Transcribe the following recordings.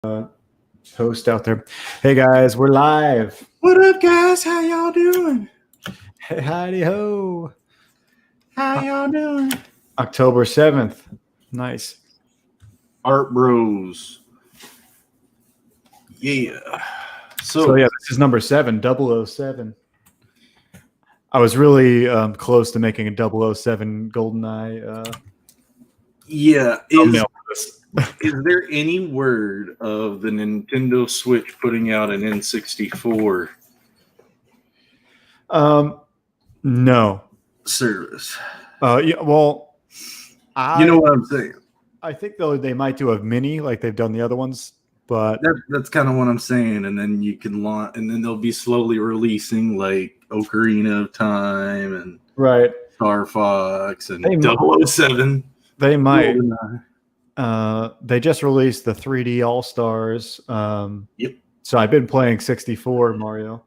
host out there. Hey guys, we're live. What up, guys? How y'all doing? Hey, howdy ho. How y'all doing? October 7th. Nice. Art Bros. Yeah. So yeah, this is number 7, 007. I was really close to making a 007 GoldenEye. Yeah. Thumbnail for this. Is there any word of the Nintendo Switch putting out an N64 No. service? Yeah, well, You know what I'm saying? I think though they might do a mini like they've done the other ones, but That's kind of what I'm saying. And then you can launch, and then they'll be slowly releasing like Ocarina of Time and right. Star Fox and They 007. They might. GoldenEye. They just released the 3D All Stars. Yep. So I've been playing 64 Mario.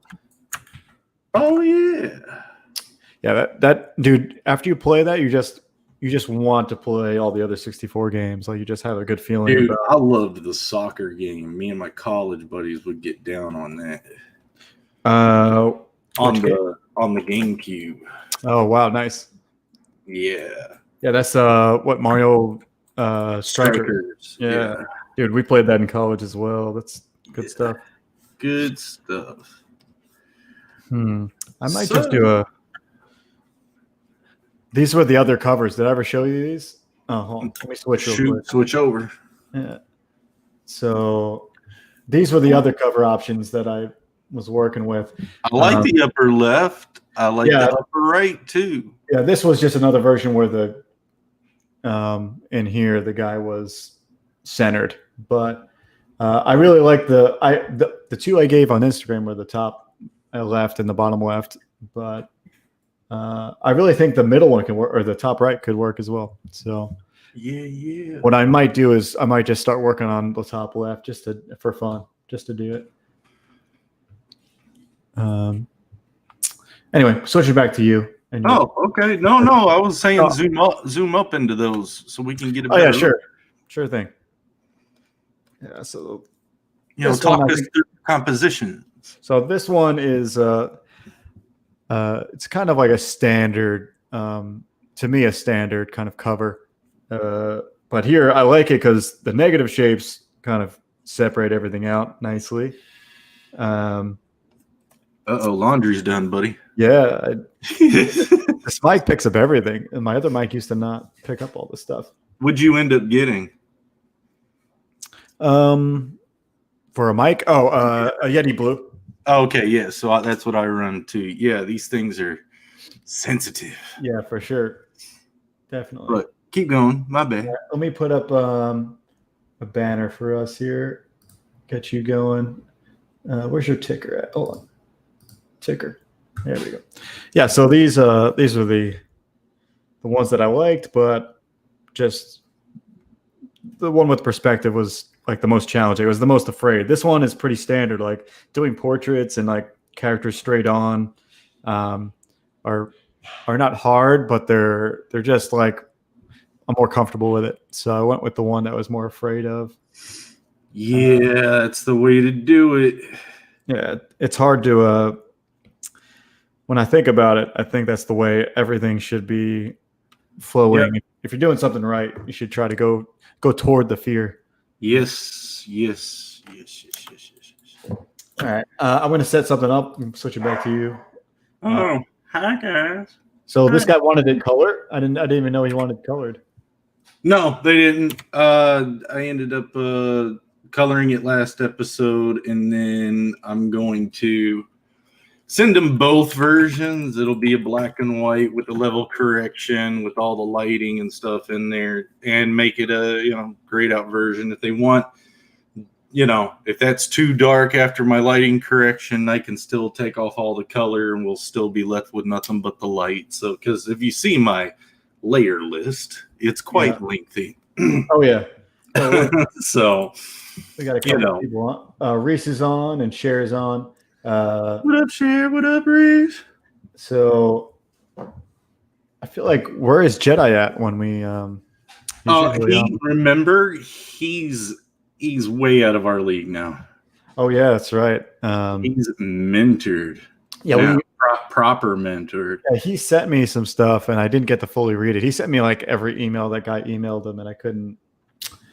Oh yeah. Yeah, that dude. After you play that, you just want to play all the other 64 games. Like you just have a good feeling. Dude, about I loved the soccer game. Me and my college buddies would get down on that. On the GameCube. Oh wow, nice. Yeah. Yeah, that's what Mario Strikers. Yeah. Dude, we played that in college as well. That's good stuff. Good stuff. I might just do these were the other covers. Did I ever show you these? Oh, hold on. Let me switch real quick. Switch over. Yeah. So these were the other cover options that I was working with. I like the upper left. I like the upper right too. Yeah, this was just another version where the in here the guy was centered, but I really like the two I gave on Instagram were the top left and the bottom left, but I really think the middle one can work, or the top right could work as well. So yeah. What I might do is I might just start working on the top left just for fun, just to do it. Anyway, switching back to you. Okay. No. I was saying zoom up into those so we can get a better. Oh yeah, sure thing. Yeah, so talk us through composition. So this one is it's kind of like a standard, to me, a standard kind of cover. But here I like it because the negative shapes kind of separate everything out nicely. Laundry's done, buddy. Yeah. This mic picks up everything, and my other mic used to not pick up all this stuff. What'd you end up getting? For a mic? A Yeti Blue. Oh, okay, yeah. So that's what I run too. Yeah, these things are sensitive. Yeah, for sure. Definitely. But keep going. My bad. Yeah, let me put up a banner for us here. Get you going. Where's your ticker at? Hold on. Ticker. There we go. Yeah, so these are the ones that I liked, but just the one with perspective was like the most challenging. It was the most afraid. This one is pretty standard, like doing portraits and like characters straight on are not hard, but they're just like I'm more comfortable with it. So I went with the one that I was more afraid of. Yeah, it's the way to do it. Yeah, it's hard to when I think about it, I think that's the way everything should be flowing. Yeah. If you're doing something right, you should try to go toward the fear. Yes. All right. I'm going to set something up and switch it back to you. Hi guys. So this guy wanted it colored. I didn't even know he wanted colored. No, they didn't. I ended up coloring it last episode, and then I'm going to send them both versions. It'll be a black and white with the level correction, with all the lighting and stuff in there, and make it a grayed out version. If they want, if that's too dark after my lighting correction, I can still take off all the color, and we'll still be left with nothing but the light. So, because if you see my layer list, it's quite lengthy. Oh yeah. So we got a couple of people on. Reese is on and Cher is on. What up, Cher? What up, Reese? So I feel like where is Jedi at when we remember he's He's way out of our league now. Oh yeah, that's right. He's mentored. Yeah, now, proper mentored. Yeah, he sent me some stuff, and I didn't get to fully read it. He sent me like every email that guy emailed him, and I couldn't.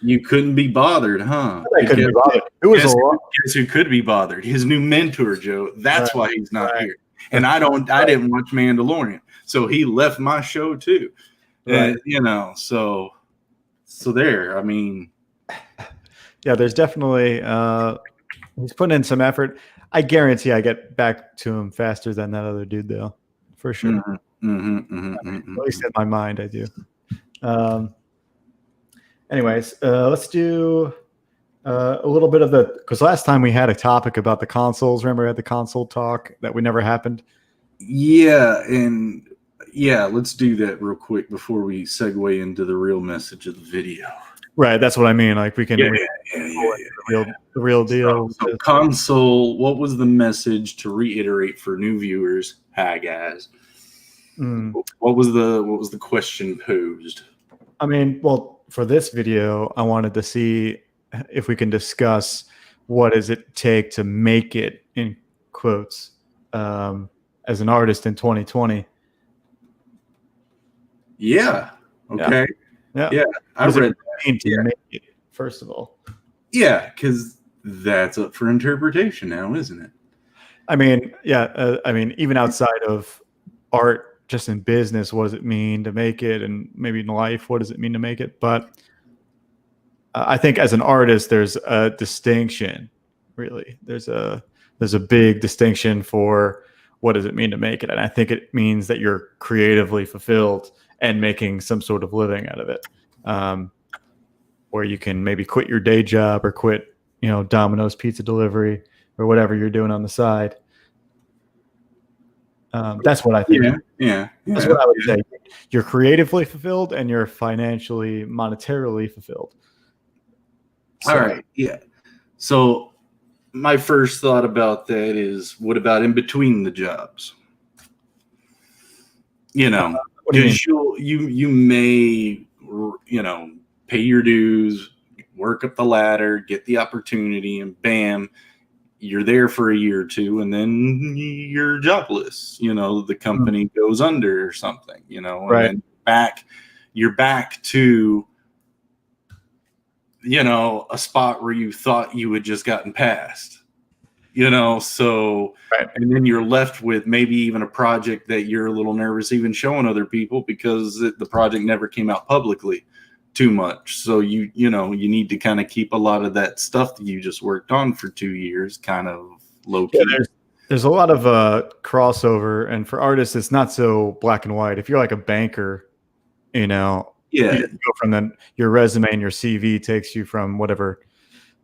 You couldn't be bothered, huh? I couldn't be bothered. It was a lot. Guess who could be bothered? His new mentor, Joe. That's why he's not here. And I didn't watch Mandalorian, so he left my show too. Right. And so there. I mean, yeah, there's definitely he's putting in some effort. I guarantee I get back to him faster than that other dude, though, for sure. At least in my mind, I do. Anyways, let's do a little bit of because last time we had a topic about the consoles. Remember, we had the console talk that we never happened. Yeah, let's do that real quick before we segue into the real message of the video. Right, that's what I mean. Like we can, the real deal. So console. What was the message to reiterate for new viewers? Hi guys. What was the question posed? I mean, well, for this video, I wanted to see if we can discuss what does it take to make it, in quotes, as an artist in 2020. Yeah. Okay. Yeah. I read to make it, first of all. Yeah, because that's up for interpretation now, isn't it? I mean, even outside of art, just in business, what does it mean to make it? And maybe in life, what does it mean to make it? But I think as an artist, there's a distinction, really. There's a big distinction for what does it mean to make it. And I think it means that you're creatively fulfilled and making some sort of living out of it. Where you can maybe quit your day job or quit, Domino's pizza delivery or whatever you're doing on the side. That's what I think. Yeah. That's what I would say. You're creatively fulfilled and you're financially, monetarily fulfilled. So, all right. Yeah. So my first thought about that is, what about in between the jobs? Because you may, pay your dues, work up the ladder, get the opportunity, and bam, you're there for a year or two, and then you're jobless. The company goes under or something. Right. And you're back to a spot where you thought you had just gotten past. So right. And then you're left with maybe even a project that you're a little nervous even showing other people because the project never came out publicly too much. So you need to kind of keep a lot of that stuff that you just worked on for 2 years kind of low key. Yeah, there's a lot of crossover, and for artists it's not so black and white. If you're like a banker, you go from your resume and your CV takes you from whatever,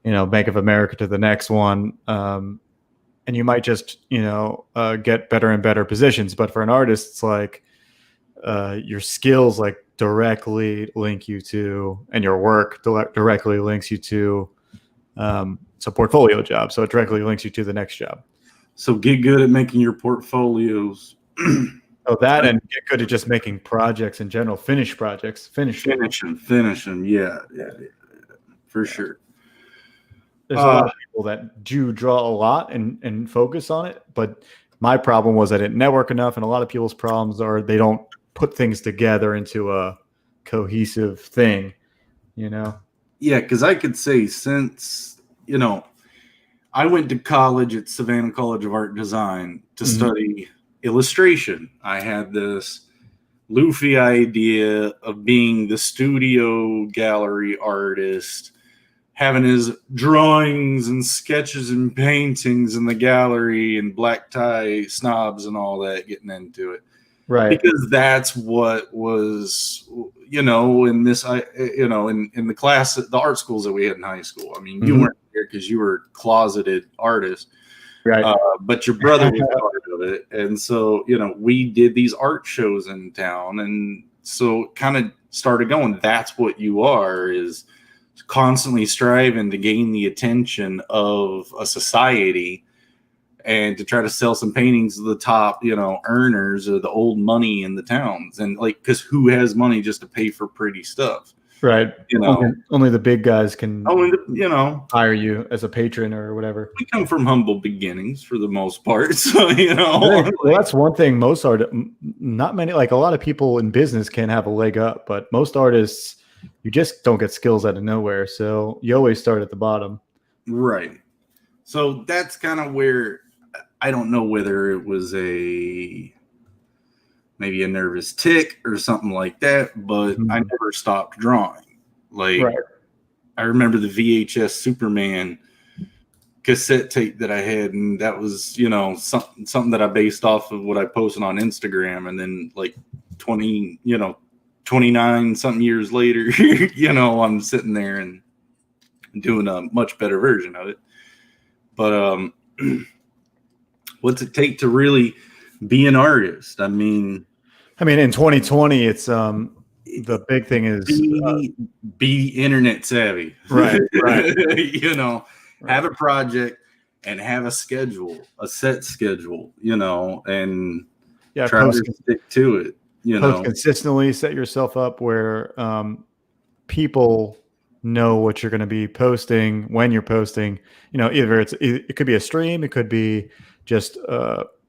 Bank of America to the next one. And you might just, get better and better positions. But for an artist, it's like your skills like directly link you to, and your work directly links you to, it's a portfolio job. So it directly links you to the next job. So get good at making your portfolios. Oh, that, and get good at just making projects in general. Finish projects. Finish them. Yeah, for sure. There's a lot of people that do draw a lot and focus on it, but my problem was I didn't network enough, and a lot of people's problems are they don't put things together into a cohesive thing, Yeah, because I could say since, I went to college at Savannah College of Art and Design to study illustration. I had this Luffy idea of being the studio gallery artist, having his drawings and sketches and paintings in the gallery and black tie snobs and all that, getting into it. Right. Because that's what was, in this, in the class, the art schools that we had in high school. I mean, you weren't there because you were a closeted artist. Right. But your brother was part of it. And so, we did these art shows in town. And so kind of started going, that's what you are, is constantly striving to gain the attention of a society and to try to sell some paintings to the top, earners or the old money in the towns. And because who has money just to pay for pretty stuff? Right. You know, Only the big guys can hire you as a patron or whatever. We come from humble beginnings for the most part. So, well, that's one thing. Most not many, like a lot of people in business can have a leg up, but most artists, you just don't get skills out of nowhere. So you always start at the bottom. Right. So that's kind of where I don't know whether it was maybe a nervous tick or something like that, but I never stopped drawing. Like, I remember the VHS Superman cassette tape that I had, and that was, something that I based off of what I posted on Instagram. And then like 29 something years later, I'm sitting there and doing a much better version of it. But what's it take to really be an artist? I mean, in 2020, it's the big thing is be internet savvy, right? Have a project and have a schedule, a set schedule, and try to stick to it. Post consistently, set yourself up where people know what you're going to be posting when you're posting. Either it could be a stream, it could be just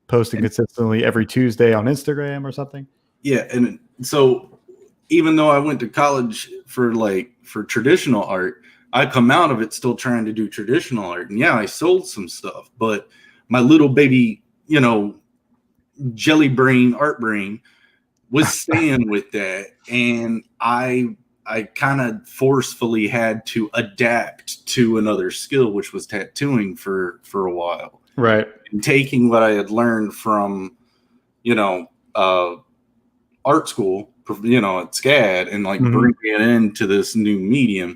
posting consistently every Tuesday on Instagram or something. Yeah, and so even though I went to college for traditional art, I come out of it still trying to do traditional art. And yeah, I sold some stuff, but my little baby, jelly brain, art brain was staying with that. And I kind of forcefully had to adapt to another skill, which was tattooing for a while. Right. And taking what I had learned from, art school, at SCAD, and bringing it into this new medium.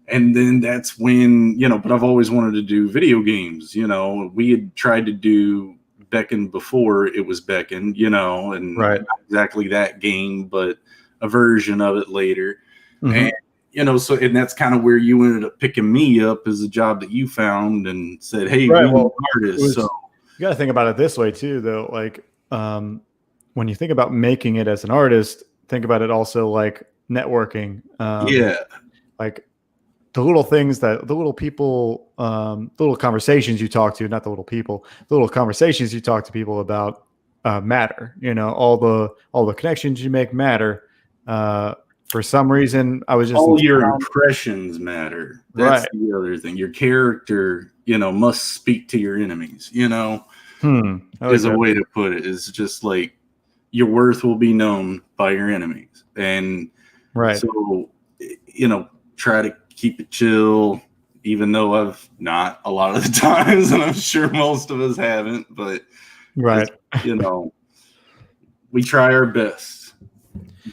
And then that's when, but I've always wanted to do video games. We had tried to do Beckon before it was Beckon, and not exactly that game, but a version of it later. And, and that's kind of where you ended up picking me up as a job that you found and said, hey, we're an artist. So you got to think about it this way too, though. Like, when you think about making it as an artist, think about it also like networking. Like the little things the little people, the little conversations you talk to, not the little people, the little conversations you talk to people about matter. All the connections you make matter. For some reason, I was just all your impressions matter. That's the other thing. Your character, must speak to your enemies. Is a way to put it. It's just like your worth will be known by your enemies, and so try to keep it chill. Even though I've not a lot of the times, and I'm sure most of us haven't, but we try our best,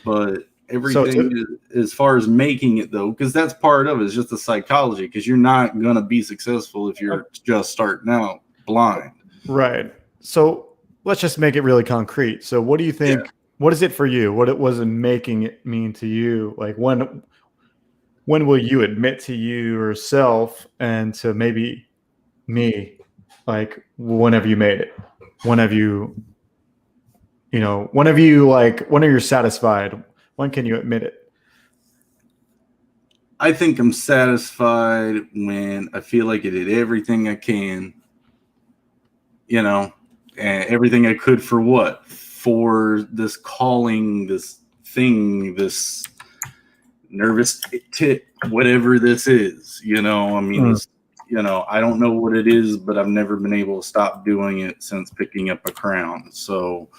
but. Everything as far as making it though, because that's part of it, is just the psychology, because you're not going to be successful if you're just starting out blind. Right. So let's just make it really concrete. So what do you think, what is it for you? What was it making it mean to you? Like when will you admit to yourself and to maybe me, like whenever you made it, when are you satisfied? When can you admit it? I think I'm satisfied when I feel like I did everything I can, and everything I could for this calling, this thing, this nervous tit, whatever this is, I don't know what it is, but I've never been able to stop doing it since picking up a crown. So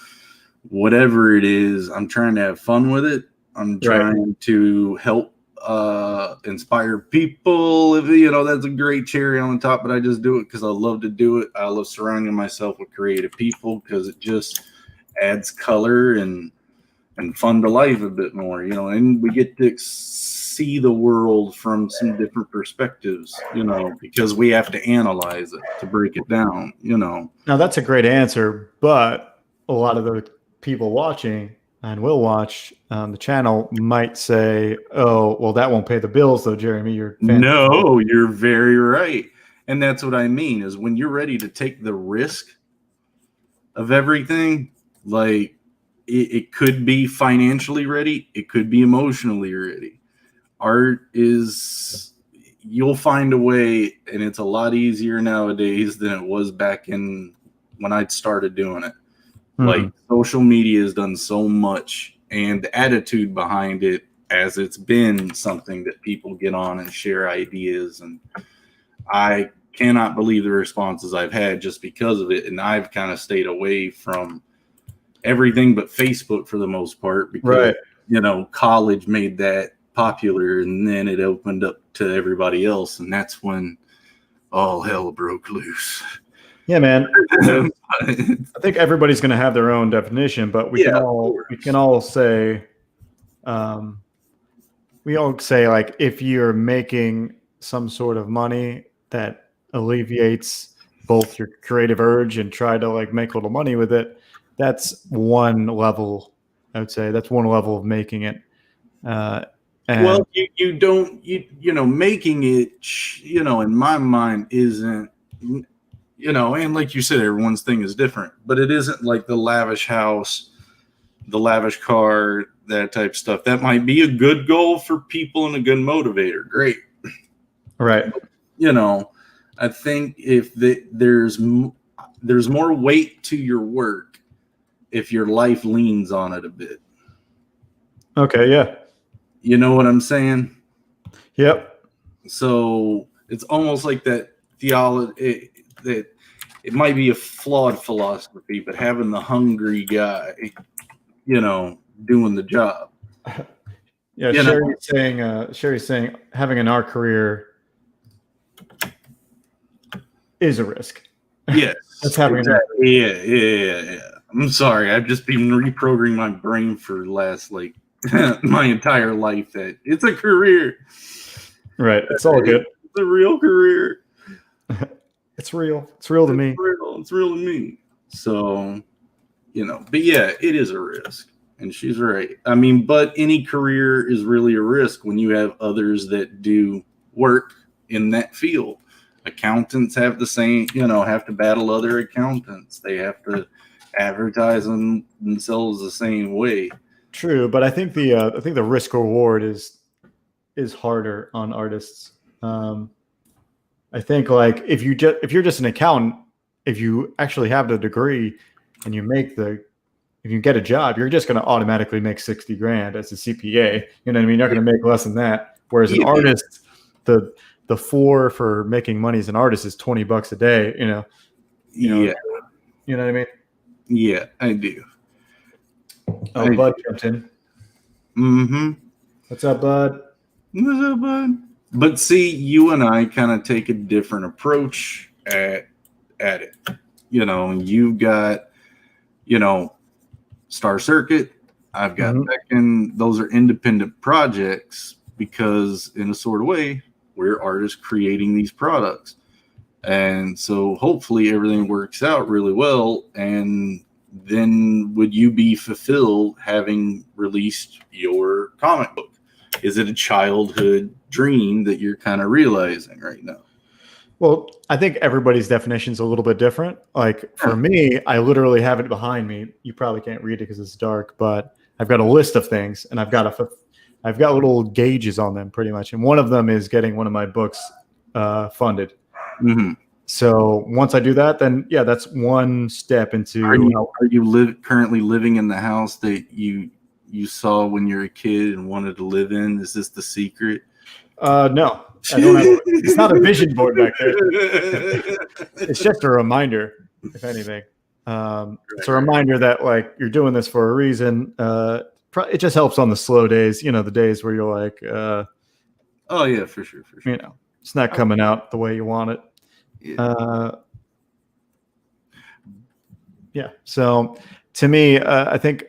whatever it is, I'm trying to have fun with it. I'm trying to help inspire people. That's a great cherry on the top, but I just do it because I love to do it. I love surrounding myself with creative people because it just adds color and fun to life a bit more, and we get to see the world from some different perspectives, because we have to analyze it to break it down, Now that's a great answer, but a lot of the people watching and will watch the channel might say, oh, well, that won't pay the bills though, Jeremy. No, you're very right. And that's what I mean, is when you're ready to take the risk of everything, like it could be financially ready, it could be emotionally ready. art is, you'll find a way, and it's a lot easier nowadays than it was back in when I started doing it. Like social media has done so much, and the attitude behind it, as it's been something that people get on and share ideas, and I cannot believe the responses I've had just because of it. And I've kind of stayed away from everything but Facebook for the most part, because college made that popular, and then it opened up to everybody else, and that's when all hell broke loose. Yeah, man. I think everybody's going to have their own definition, but we can all say, like, if you're making some sort of money that alleviates both your creative urge and try to like make a little money with it, that's one level. I would say that's one level of making it. Well, making it, in my mind isn't, and like you said, everyone's thing is different, but it isn't like the lavish house, the lavish car, that type of stuff. That might be a good goal for people and a good motivator. Great. Right. I think if there's more weight to your work if your life leans on it a bit. Okay. Yeah. You know what I'm saying? Yep. So it's almost like that theology, that it might be a flawed philosophy, but having the hungry guy, doing the job. Yeah. Sherry's saying having an art career is a risk. Yes. That's having exactly. Yeah. I'm sorry. I've just been reprogramming my brain for the last my entire life that it's a career. Right. It's all good. It's a real career. It's real. It's real to me. It's real to me. So, but yeah, it is a risk. And she's right. I mean, but any career is really a risk when you have others that do work in that field. Accountants have the same, have to battle other accountants. They have to advertise themselves the same way. True, but I think the risk reward is harder on artists. I think like if you're just an accountant, if you actually have the degree and if you get a job, you're just going to automatically make 60 grand as a CPA. You know what I mean? You're not going to make less than that. Whereas an artist, the floor for making money as an artist is $20 a day. You know what I mean? Yeah, I do. Oh, Bud jumped in. Mm-hmm. What's up, Bud? What's up, Bud? But see, you and I kind of take a different approach at it. You've got, Star Circuit. I've got Beckon. Those are independent projects because, in a sort of way, we're artists creating these products. And so hopefully everything works out really well. And then would you be fulfilled having released your comic book? Is it a childhood dream that you're kind of realizing right now? Well, I think everybody's definition is a little bit different. Like for me, I literally have it behind me. You probably can't read it because it's dark, but I've got a list of things, and I've got little gauges on them pretty much. And one of them is getting one of my books funded. Mm-hmm. So once I do that, then yeah, that's one step into. Are you currently living in the house that you saw when you were a kid and wanted to live in? Is this the secret? No, I don't have. It's not a vision board back there. It's just a reminder, if anything. It's a reminder that like you're doing this for a reason. It just helps on the slow days. The days where you're like, oh yeah, for sure. It's not coming out the way you want it. Yeah. So to me, I think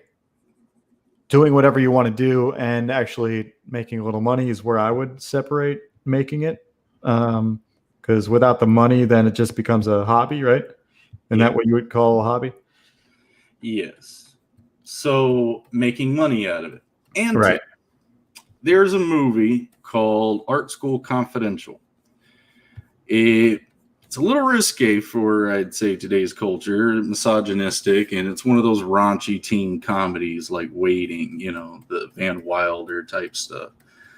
doing whatever you want to do and actually making a little money is where I would separate making it. Because without the money, then it just becomes a hobby, right? Isn't that what you would call a hobby? Yes. So making money out of it. And right. There's a movie called Art School Confidential. It's a little risque for, I'd say, today's culture, misogynistic, and it's one of those raunchy teen comedies like Waiting, the Van Wilder type stuff.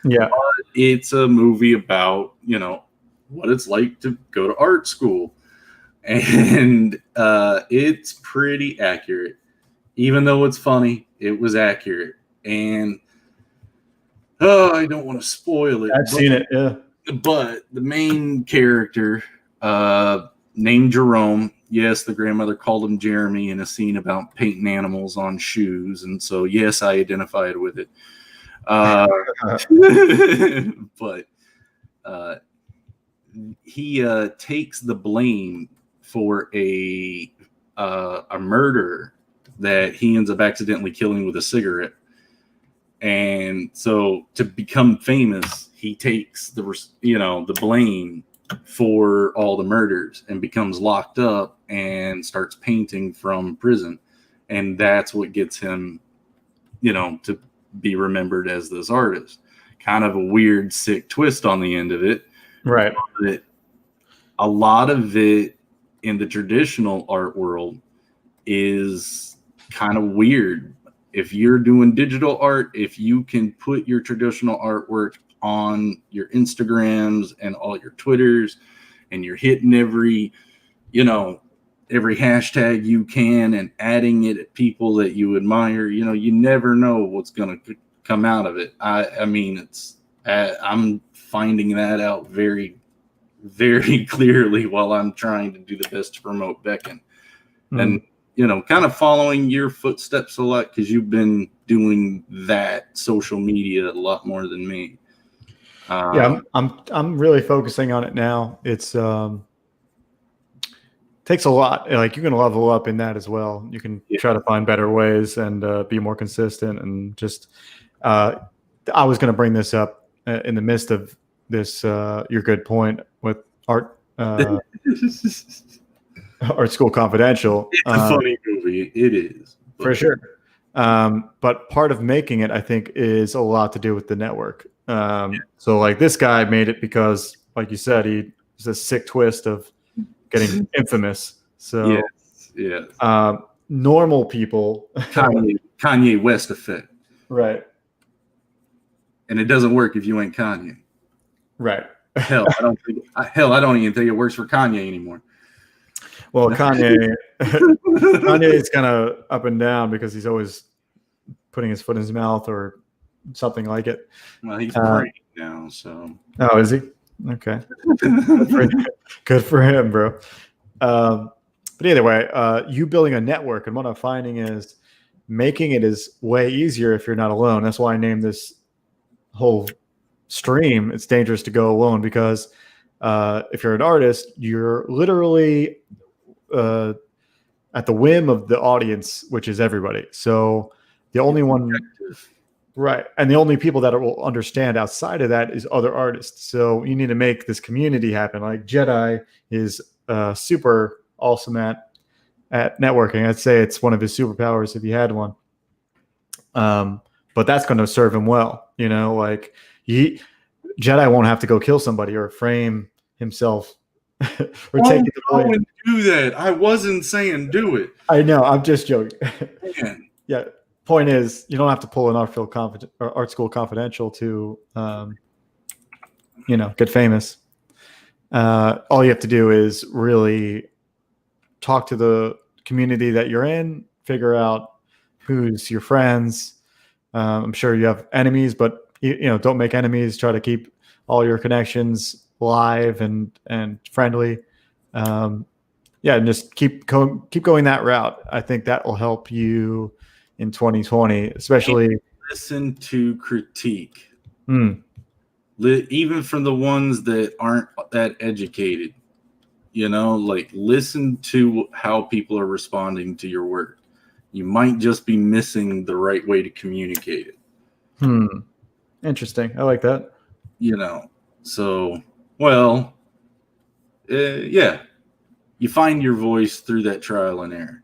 Yeah. But it's a movie about, what it's like to go to art school. And it's pretty accurate. Even though it's funny, it was accurate. And I don't want to spoil it. I've seen it, yeah. But the main character, named Jerome, yes, the grandmother called him Jeremy in a scene about painting animals on shoes. And so, yes, I identified with it. But he takes the blame for a murder that he ends up accidentally killing with a cigarette. And so to become famous, he takes the blame for all the murders and becomes locked up and starts painting from prison. And that's what gets him, to be remembered as this artist. Kind of a weird, sick twist on the end of it. Right. But a lot of it in the traditional art world is kind of weird. If you're doing digital art, if you can put your traditional artwork on your Instagrams and all your Twitters, and you're hitting every hashtag you can and adding it at people that you admire, you never know what's going to come out of it. I mean, I'm finding that out very, very clearly while I'm trying to do the best to promote Beckon. And kind of following your footsteps a lot, because you've been doing that social media a lot more than me. I'm really focusing on it now. It's takes a lot. Like, you can level up in that as well. You can try to find better ways and be more consistent. And just I was going to bring this up in the midst of this. Your good point with art. Art School Confidential. It's a funny movie. It is. For sure. But part of making it, I think, is a lot to do with the network. So like, this guy made it because, like you said, he's a sick twist of getting infamous. So yes. Normal people. Kanye West effect. Right. And it doesn't work if you ain't Kanye. Right. I don't even think it works for Kanye anymore. Well, Kanye is kind of up and down because he's always putting his foot in his mouth or something like it. Well, he's praying now, so. Oh, is he? Okay. Good for him, bro. But either way, you building a network, and what I'm finding is making it is way easier if you're not alone. That's why I named this whole stream It's Dangerous to Go Alone, because if you're an artist, you're literally at the whim of the audience, which is everybody. So the only one, right, and the only people that will understand outside of that is other artists. So you need to make this community happen. Like, Jedi is super awesome at networking. I'd say it's one of his superpowers if he had one. But that's going to serve him well. Like, Jedi won't have to go kill somebody or frame himself or take it to blame. Do that. I wasn't saying do it. I know. I'm just joking. Man. Yeah. Point is, you don't have to pull an Art School Confidential to, get famous. All you have to do is really talk to the community that you're in, figure out who's your friends. I'm sure you have enemies, but don't make enemies. Try to keep all your connections live and friendly. And just keep going that route. I think that will help you in 2020, especially. Listen to critique, even from the ones that aren't that educated. Like, listen to how people are responding to your work. You might just be missing the right way to communicate it. Interesting. I like that. So, well, you find your voice through that trial and error.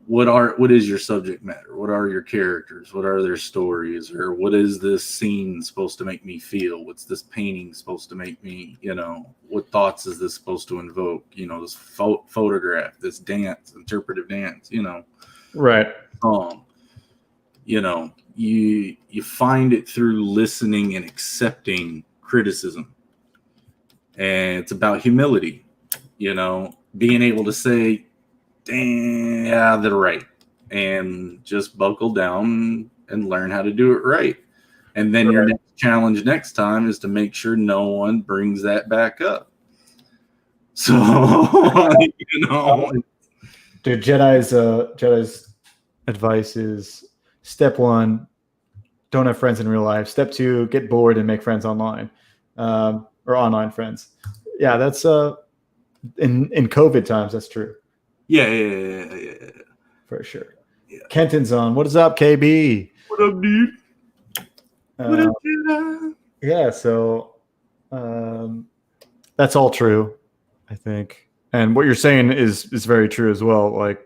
What is your subject matter? What are your characters? What are their stories? Or what is this scene supposed to make me feel? What's this painting supposed to make me, what thoughts is this supposed to invoke? This photograph, this dance, interpretive dance, Right. Song. you find it through listening and accepting criticism. And it's about humility, being able to say, "Damn, yeah, they're right," and just buckle down and learn how to do it right. And then your next challenge next time is to make sure no one brings that back up. So, Dude, Jedi's advice is step 1, don't have friends in real life. Step 2, get bored and make friends online, or online friends. Yeah, that's in COVID times, that's true. Yeah. For sure. Yeah. Kenton's on. What is up, KB? What up, dude? What up, Jedi? Yeah, so that's all true, I think. And what you're saying is very true as well. Like,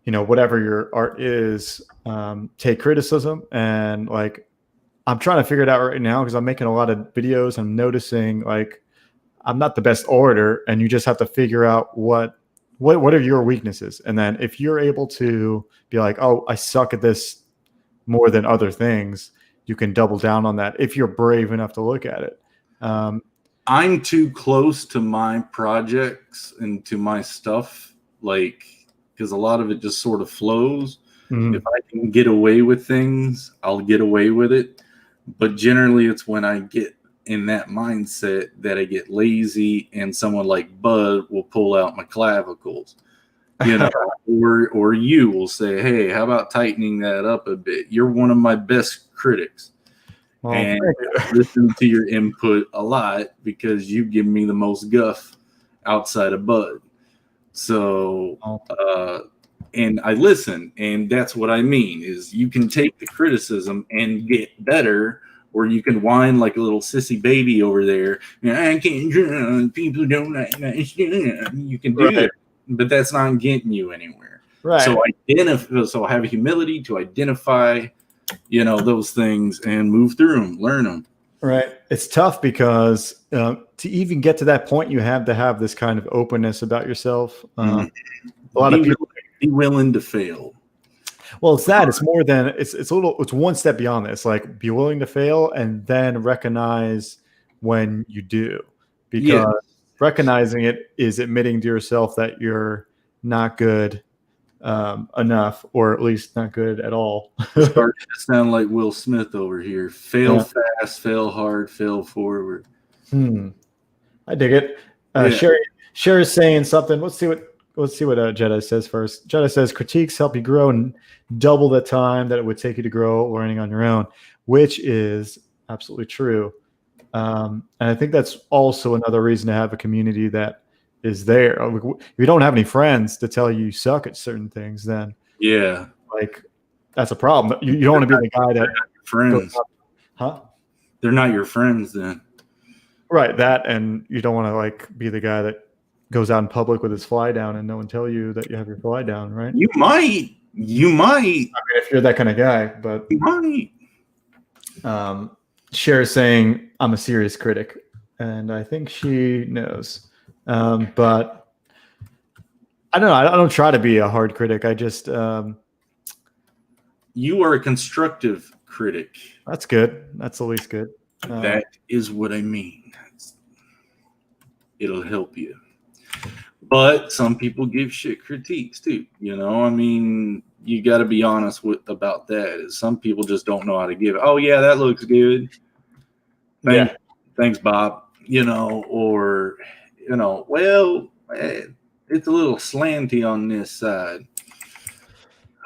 whatever your art is, take criticism. And like, I'm trying to figure it out right now because I'm making a lot of videos. I'm noticing like I'm not the best orator, and you just have to figure out what are your weaknesses. And then if you're able to be like, oh, I suck at this more than other things, you can double down on that if you're brave enough to look at it. I'm too close to my projects and to my stuff, like, because a lot of it just sort of flows. Mm-hmm. If I can get away with things, I'll get away with it. But generally, it's when I get in that mindset that I get lazy, and someone like Bud will pull out my clavicles, or you will say, "Hey, how about tightening that up a bit?" You're one of my best critics. Well, and I listen to your input a lot because you give me the most guff outside of Bud. So, and I listen, and that's what I mean is you can take the criticism and get better, or you can whine like a little sissy baby over there. I can't draw. People don't like my stuff. You can do it, but that's not getting you anywhere. Right. So have humility to identify those things and move through them, learn them. Right. It's tough because to even get to that point, you have to have this kind of openness about yourself. A lot of people be willing to fail. Well, it's that. It's more than it's one step beyond this. Like, be willing to fail and then recognize when you do, because recognizing it is admitting to yourself that you're not good enough, or at least not good at all. Starting to sound like Will Smith over here. Fail fast, fail hard, fail forward. I dig it. Sherry's saying something. Let's see what Jedi says first. Jedi says critiques help you grow and double the time that it would take you to grow learning on your own, which is absolutely true. And I think that's also another reason to have a community that is there. If you don't have any friends to tell you suck at certain things, then like that's a problem. You don't want to be the guy that friends, They're not your friends then, right? That, and you don't want to like be the guy that goes out in public with his fly down and no one tell you that you have your fly down, right? You might. I mean, if you're that kind of guy, but you might. Cher's saying I'm a serious critic, and I think she knows. But I don't know. I don't try to be a hard critic. I just you are a constructive critic. That's good. That's at least good. That is what I mean. It'll help you. But some people give shit critiques too. I mean, you got to be honest about that. Is some people just don't know how to give. Oh yeah, that looks good. Thanks, Bob. Or well, it's a little slanty on this side.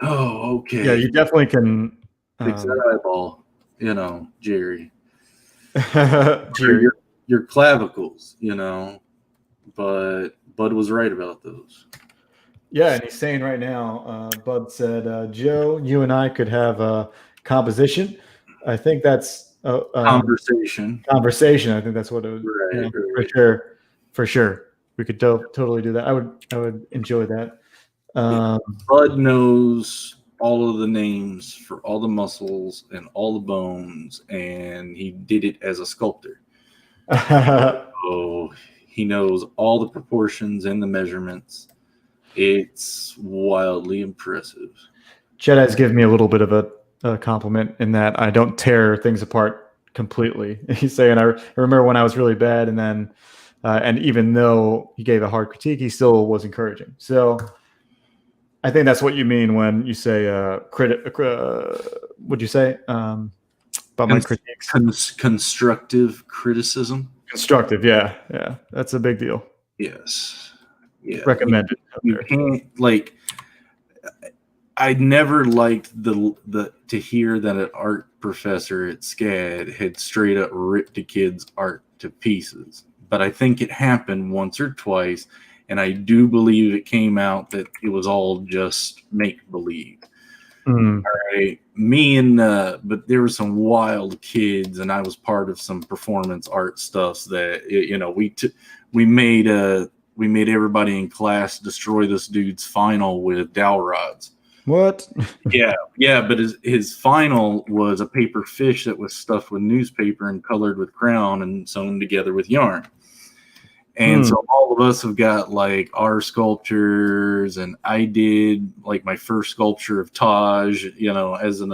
Oh, okay. Yeah, you definitely can fix that eyeball. Jerry. Your clavicles. But Bud was right about those. Yeah, and he's saying right now, Bud said, Joe, you and I could have a composition. I think that's conversation. I think that's what it was. Right. For sure. We could totally do that. I would enjoy that. Bud knows all of the names for all the muscles and all the bones, and he did it as a sculptor. So he knows all the proportions and the measurements. It's wildly impressive. Jedi's give me a little bit of a compliment in that I don't tear things apart completely. He's saying, I remember when I was really bad, and then, and even though he gave a hard critique, he still was encouraging. So I think that's what you mean when you say what'd you say about my critiques? Constructive criticism. Constructive, yeah, that's a big deal. Yes, yeah. Recommended. You can't like. I never liked the to hear that an art professor at SCAD had straight up ripped a kid's art to pieces. But I think it happened once or twice, and I do believe it came out that it was all just make believe. All right, but there were some wild kids, and I was part of some performance art stuff that we made everybody in class destroy this dude's final with dowel rods. What? yeah, but his final was a paper fish that was stuffed with newspaper and colored with crayon and sewn together with yarn. And so all of us have got like our sculptures, and I did like my first sculpture of Taj, as a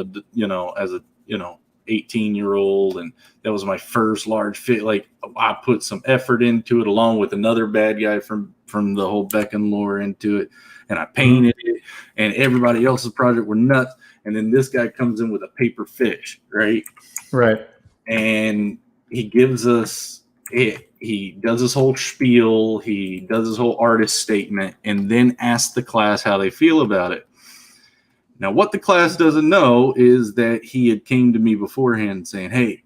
18-year-old, and that was my first large fit. Like I put some effort into it along with another bad guy from the whole Beckon lore into it. And I painted it, and everybody else's project were nuts. And then this guy comes in with a paper fish, right? Right. And he gives us it. He does his whole spiel. He does his whole artist statement, and then asks the class how they feel about it. Now, what the class doesn't know is that he had came to me beforehand saying, hey,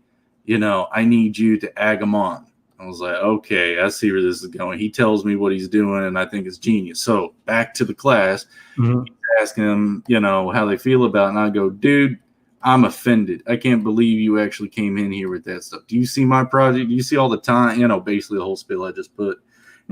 I need you to egg him on. I was like, okay, I see where this is going. He tells me what he's doing, and I think it's genius. So back to the class, he's asking them, how they feel about it. And I go, dude, I'm offended. I can't believe you actually came in here with that stuff. Do you see my project? Do you see all the time? Basically the whole spiel I just put.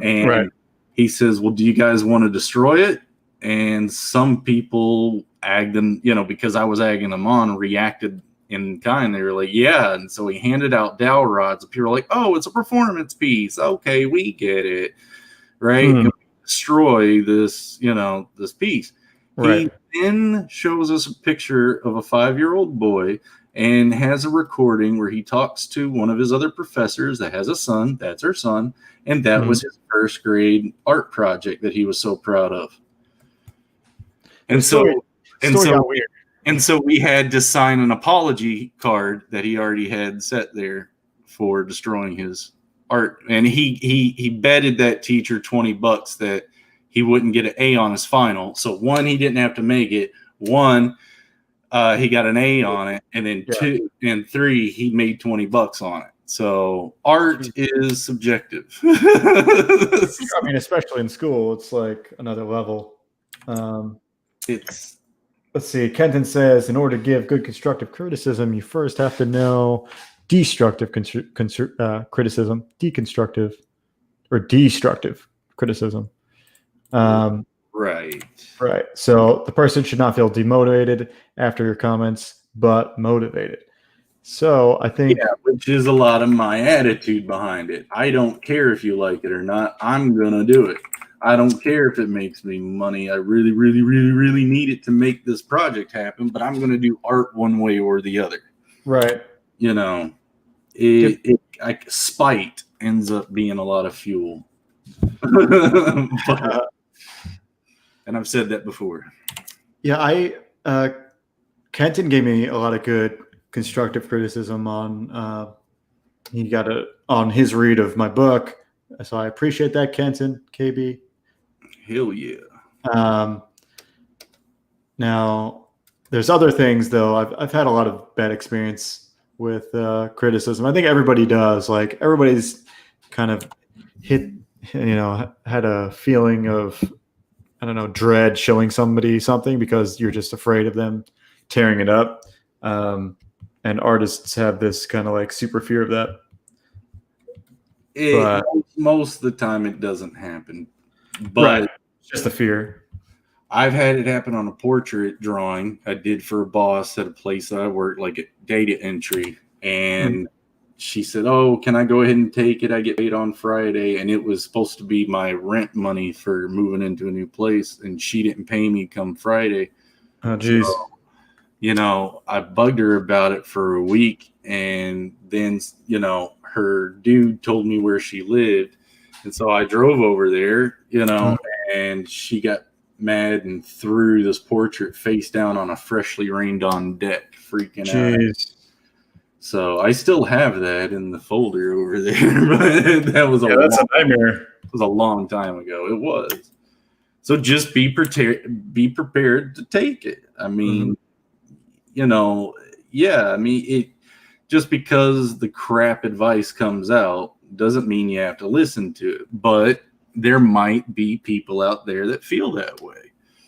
And he says, well, do you guys want to destroy it? And some people agged them, because I was egging them on, reacted in kind. They were like, yeah. And so he handed out dowel rods. And people were like, oh, it's a performance piece. Okay, we get it. Right? And we destroy this, this piece. Right. He then shows us a picture of a 5-year-old boy and has a recording where he talks to one of his other professors that has a son. That's her son. And that was his first grade art project that he was so proud of. And so we had to sign an apology card that he already had set there for destroying his art. And he betted that teacher $20 that he wouldn't get an A on his final. So one, he didn't have to make it. One, he got an A on it, and then 2 and 3, he made $20 on it. So art is subjective. I mean, especially in school, it's like another level. Let's see. Kenton says, in order to give good constructive criticism, you first have to know destructive criticism, deconstructive, or destructive criticism. Right. So the person should not feel demotivated after your comments, but motivated. So I think, which is a lot of my attitude behind it. I don't care if you like it or not. I'm gonna do it. I don't care if it makes me money. I really, really, really, really need it to make this project happen, but I'm going to do art one way or the other. Right. Spite ends up being a lot of fuel. And I've said that before. Yeah, Kenton gave me a lot of good constructive criticism on he got it on his read of my book. So I appreciate that, Kenton, KB. Hell yeah. Now, there's other things, though. I've had a lot of bad experience with criticism. I think everybody does. Like, everybody's kind of had a feeling of, I don't know, dread showing somebody something because you're just afraid of them tearing it up. And artists have this kind of like super fear of that. Most of the time it doesn't happen, but it's just a fear. I've had it happen on a portrait drawing I did for a boss at a place that I worked, like at data entry, and she said, oh, can I go ahead and take it? I get paid on Friday, and it was supposed to be my rent money for moving into a new place, and she didn't pay me come Friday. Oh, geez. So, I bugged her about it for a week, and then, her dude told me where she lived. And so I drove over there, and she got mad and threw this portrait face down on a freshly rained on deck, freaking out. Jeez. So I still have that in the folder over there, but that's a nightmare. It was a long time ago. It was. So just be prepared to take it. I mean, it just because the crap advice comes out doesn't mean you have to listen to it. But there might be people out there that feel that way.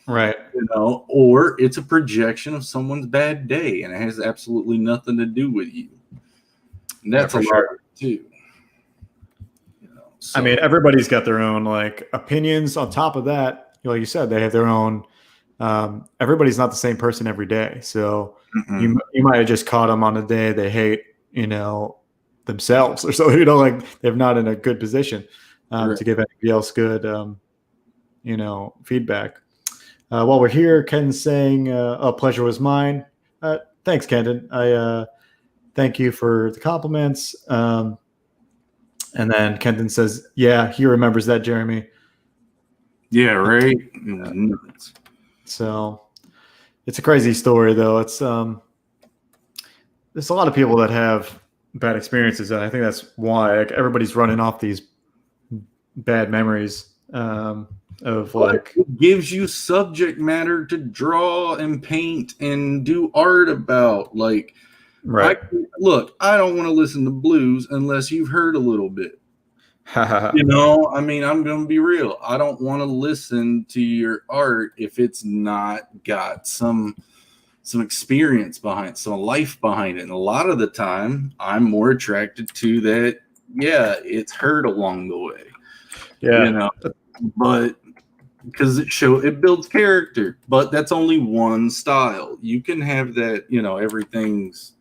Right. Or it's a projection of someone's bad day and it has absolutely nothing to do with you. And that's a lot too. I mean, everybody's got their own opinions. On top of that, like you said, they have their own. Everybody's not the same person every day, so you might have just caught them on a day they hate, themselves or so. They're not in a good position to give anybody else good, feedback. While we're here, Ken's saying, "A pleasure was mine." Thanks, Kenton. I thank you for the compliments. And then Kenton says, "Yeah, he remembers that, Jeremy." Yeah, right. So it's a crazy story, though. It's there's a lot of people that have bad experiences, and I think that's why everybody's running off these bad memories of it gives you subject matter to draw and paint and do art about. Right. I don't want to listen to blues unless you've heard a little bit. I'm going to be real. I don't want to listen to your art if it's not got some experience behind it, some life behind it. And a lot of the time, I'm more attracted to that. Yeah, it's heard along the way. Yeah. But because it builds character. But that's only one style. You can have that. Everything's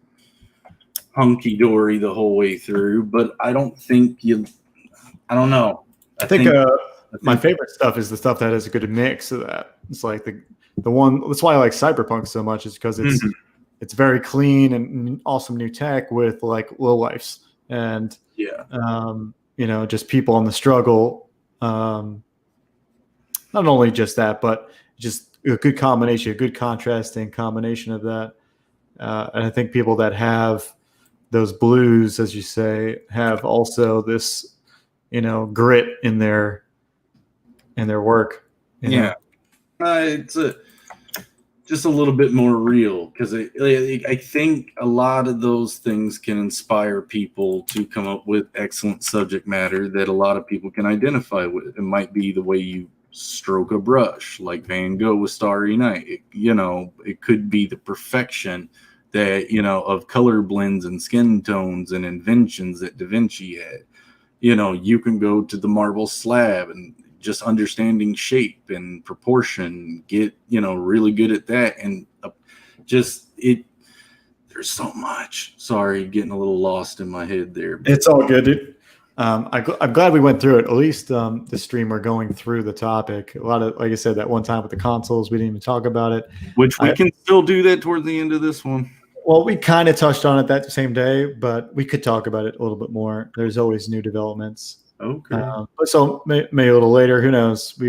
hunky dory the whole way through. But I don't think I don't know. I think my favorite stuff is the stuff that has a good mix of that. It's like the one. That's why I like cyberpunk so much, is because it's very clean and awesome new tech with low lifes and just people on the struggle. Not only just that, but just a good combination, a good contrasting combination of that. And I think people that have those blues, as you say, have also this grit in their work. It's just a little bit more real, because I think a lot of those things can inspire people to come up with excellent subject matter that a lot of people can identify with. It might be the way you stroke a brush, like Van Gogh with Starry Night. It could be the perfection that of color blends and skin tones and inventions that Da Vinci had. You can go to the marble slab and just understanding shape and proportion, get, really good at that. And there's so much. Sorry, getting a little lost in my head there. It's all good, dude. I'm glad we went through it. At least the stream, we're going through the topic. A lot of, like I said, that one time with the consoles, we didn't even talk about it. Which we can still do that toward the end of this one. Well, we kind of touched on it that same day, but we could talk about it a little bit more. There's always new developments. Okay. But so maybe a little later, who knows?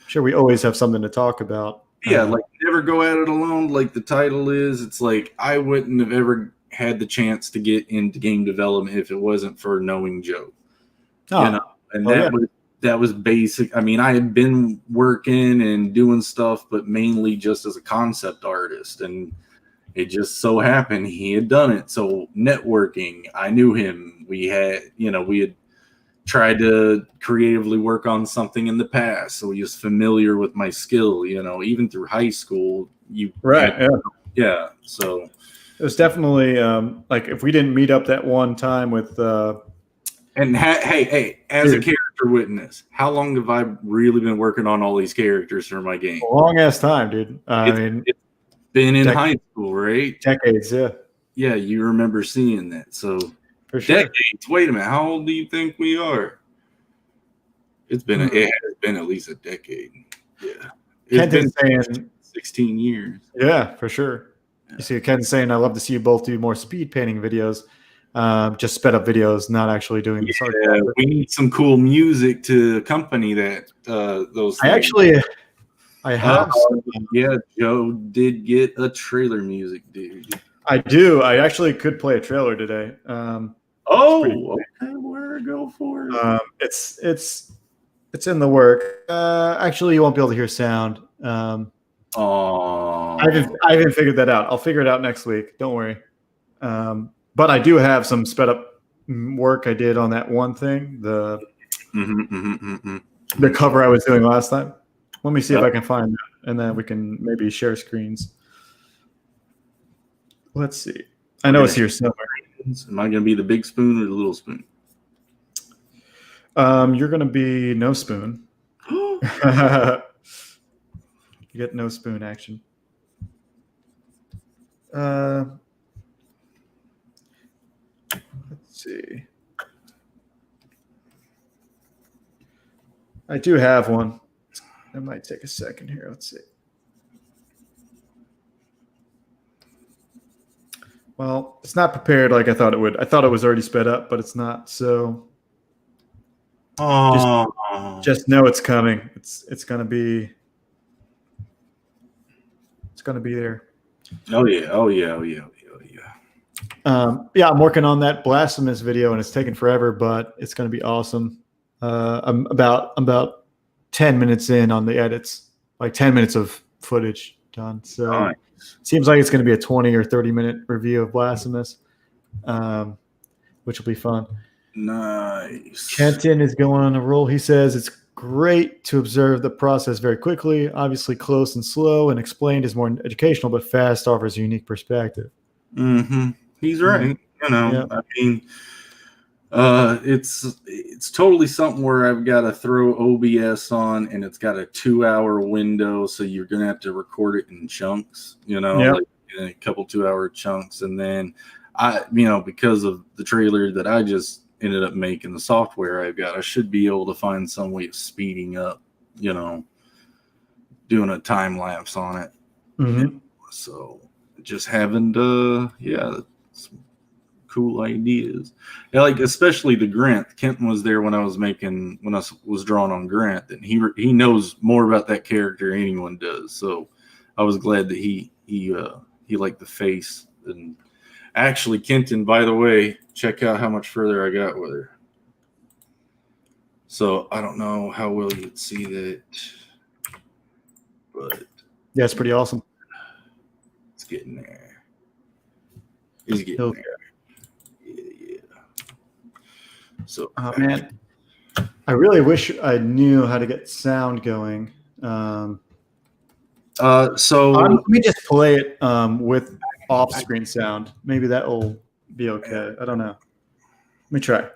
Sure, we always have something to talk about. Yeah, Never Go At It Alone, like the title is. It's like I wouldn't have ever had the chance to get into game development if it wasn't for knowing Joe. And that was basic. I mean, I had been working and doing stuff, but mainly just as a concept artist, and it just so happened he had done it. So networking, I knew him. We had tried to creatively work on something in the past, so he was familiar with my skill. Even through high school, So it was definitely if we didn't meet up that one time with. And hey, as a character witness, how long have I really been working on all these characters for my game? A long ass time, dude. It's been in high school, right? Decades, yeah. Yeah, you remember seeing that. So for sure. Decades. Wait a minute, how old do you think we are? It has been at least a decade. Yeah. Kenton's saying 16 years. Yeah, for sure. You see Ken saying, I love to see you both do more speed painting videos. Just sped up videos, not actually doing the Yeah, we need some cool music to accompany that. Those things. I have. Yeah, Joe did get a trailer music, dude. I do. I actually could play a trailer today. Okay, where go for it? It's in the work. Actually, you won't be able to hear sound. Oh, I haven't figured that out. I'll figure it out next week. Don't worry. But I do have some sped up work I did on that one thing. The cover I was doing last time. Let me see if I can find that, and then we can maybe share screens. Let's see. I know it's here somewhere. Am I going to be the big spoon or the little spoon? You're going to be no spoon. You get no spoon action. Let's see. I do have one. It might take a second here. Let's see. Well, it's not prepared like I thought it would. I thought it was already sped up, but it's not. So just know it's coming. It's gonna be there. Oh yeah. Yeah, I'm working on that Blasphemous video, and it's taking forever, but it's gonna be awesome. I'm about 10 minutes in on the edits, like 10 minutes of footage done. So nice. Seems like it's going to be a 20 or 30-minute review of Blasphemous, which will be fun. Nice. Kenton is going on a roll. He says it's great to observe the process very quickly. Obviously, close and slow, and explained is more educational, but fast offers a unique perspective. He's right. You know, I mean, it's totally something where I've got to throw OBS on, and it's got a 2-hour window, so you're gonna have to record it in chunks, like in a couple 2-hour chunks, and then because of the trailer that I just ended up making, the software I've got, I should be able to find some way of speeding up, doing a time lapse on it. So just having to, some cool ideas. Yeah, like especially the Grant. Kenton was there when I was drawing on Grant, and he knows more about that character than anyone does. So I was glad that he liked the face. And actually, Kenton, by the way, check out how much further I got with her. So I don't know how well you would see that, but yeah, it's pretty awesome. It's getting there. He's getting there. Yeah. So, man, I really wish I knew how to get sound going. So let me just play it with off-screen sound. Maybe that will be okay. I don't know. Let me try. Let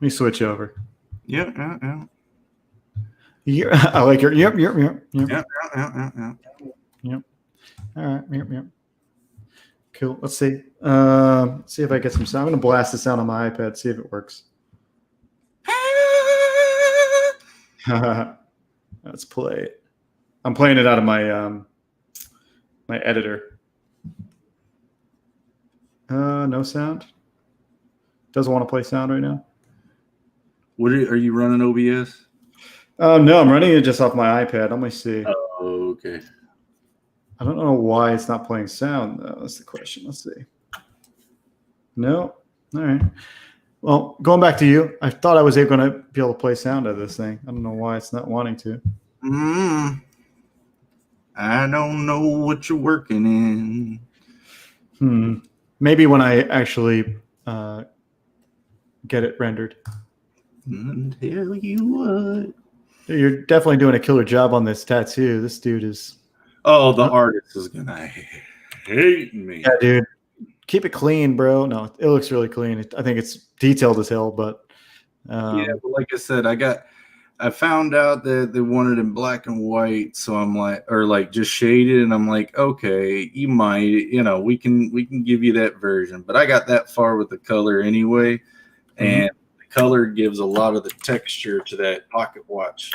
me switch over. Yeah. I like your yep. Yeah. All right. Yep. Cool. Let's see. See if I get some sound. I'm gonna blast this out on my iPad. See if it works. Let's play it. I'm playing it out of my my editor. No sound. Doesn't want to play sound right now. What are you running OBS? No, I'm running it just off my iPad. Let me see. Oh, okay. I don't know why it's not playing sound, though. That's the question. Let's see. No. All right. Well, going back to you, I thought I was going to be able to play sound out of this thing. I don't know why it's not wanting to. I don't know what you're working in. Maybe when I actually get it rendered. Tell you what. You're definitely doing a killer job on this tattoo. This dude is... Oh, the artist is going to hate me. Yeah, dude. Keep it clean, bro. No, it looks really clean. I think it's detailed as hell, but... yeah, but like I said, I found out that they wanted in black and white, so I'm like, or like just shaded, and I'm like, okay, you might, we can give you that version, but I got that far with the color anyway, and the color gives a lot of the texture to that pocket watch.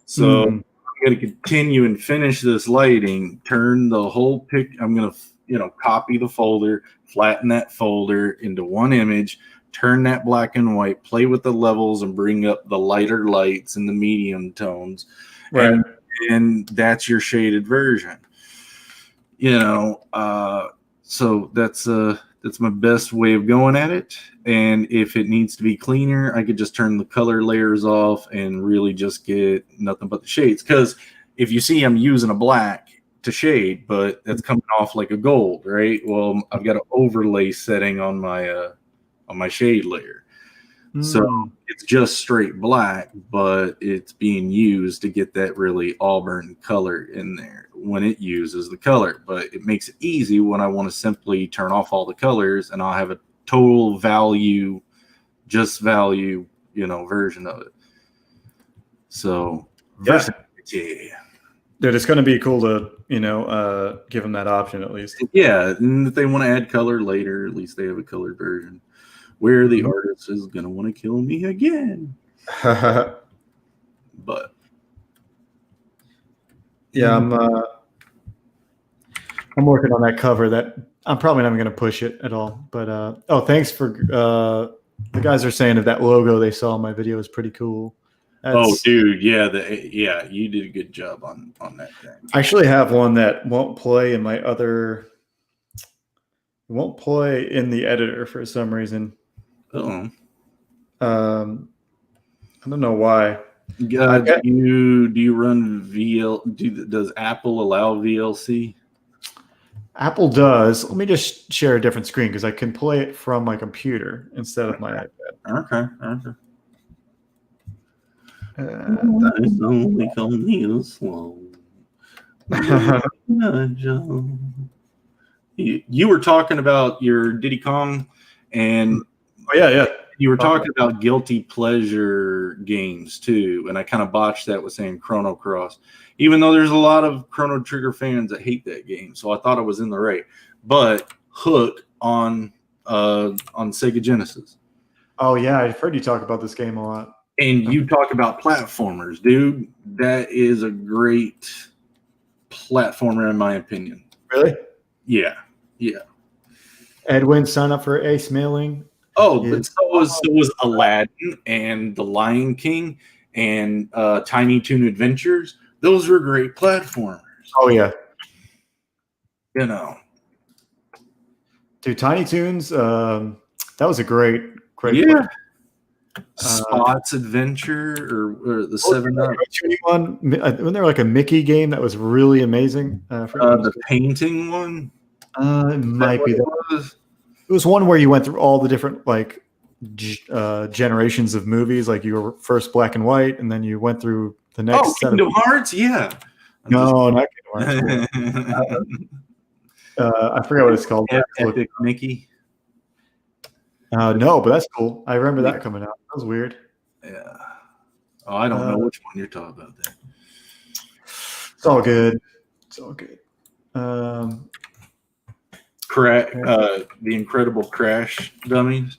So I'm got to continue and finish this lighting. Turn the whole pic. I'm gonna, copy the folder, flatten that folder into one image. Turn that black and white. Play with the levels and bring up the lighter lights and the medium tones. Right. And that's your shaded version. So that's my best way of going at it. And if it needs to be cleaner, I could just turn the color layers off and really just get nothing but the shades. Because if you see, I'm using a black to shade, but that's coming off like a gold, right? Well, I've got an overlay setting on my shade layer. So it's just straight black, but it's being used to get that really auburn color in there when it uses the color. But it makes it easy when I want to simply turn off all the colors and I'll have a total value, version of it. So, versatility. Dude, it's going to be cool to, give them that option at least. Yeah, and if they want to add color later, at least they have a colored version. Where the artist is going to want to kill me again. But yeah, I'm working on that cover. That I'm probably not even going to push it at all. But thanks for the guys are saying that logo they saw in my video is pretty cool. Dude, yeah, you did a good job on that thing. I actually have one that won't play in my other. It won't play in the editor for some reason. I don't know why. Do you run VL? Does Apple allow VLC? Apple does. Let me just share a different screen because I can play it from my computer instead of my iPad. Okay. That's only coming slow. You were talking about your Diddy Kong, and you were talking about guilty pleasure games too, and I kind of botched that with saying Chrono Cross, even though there's a lot of Chrono Trigger fans that hate that game. So I thought I was in the right. But Hook on Sega Genesis. Oh yeah, I've heard you talk about this game a lot. And you talk about platformers, dude. That is a great platformer in my opinion. Really? Yeah. Edwin signed up for Ace Mailing. Oh, but so was Aladdin and The Lion King and Tiny Toon Adventures. Those were great platformers. Oh yeah. Dude, Tiny Toons, that was a great yeah. Spot's Adventure or the 7-Up. One, wasn't there like a Mickey game that was really amazing? The painting one? It might be. It was one where you went through all the different generations of movies. Like you were first black and white, and then you went through the next. Kingdom Hearts, yeah. Not Kingdom Hearts. I forgot what it's called. Epic Mickey. No, but that's cool. I remember that coming out. That was weird. Yeah. Oh, I don't know which one you're talking about there. It's all good. The Incredible Crash Dummies.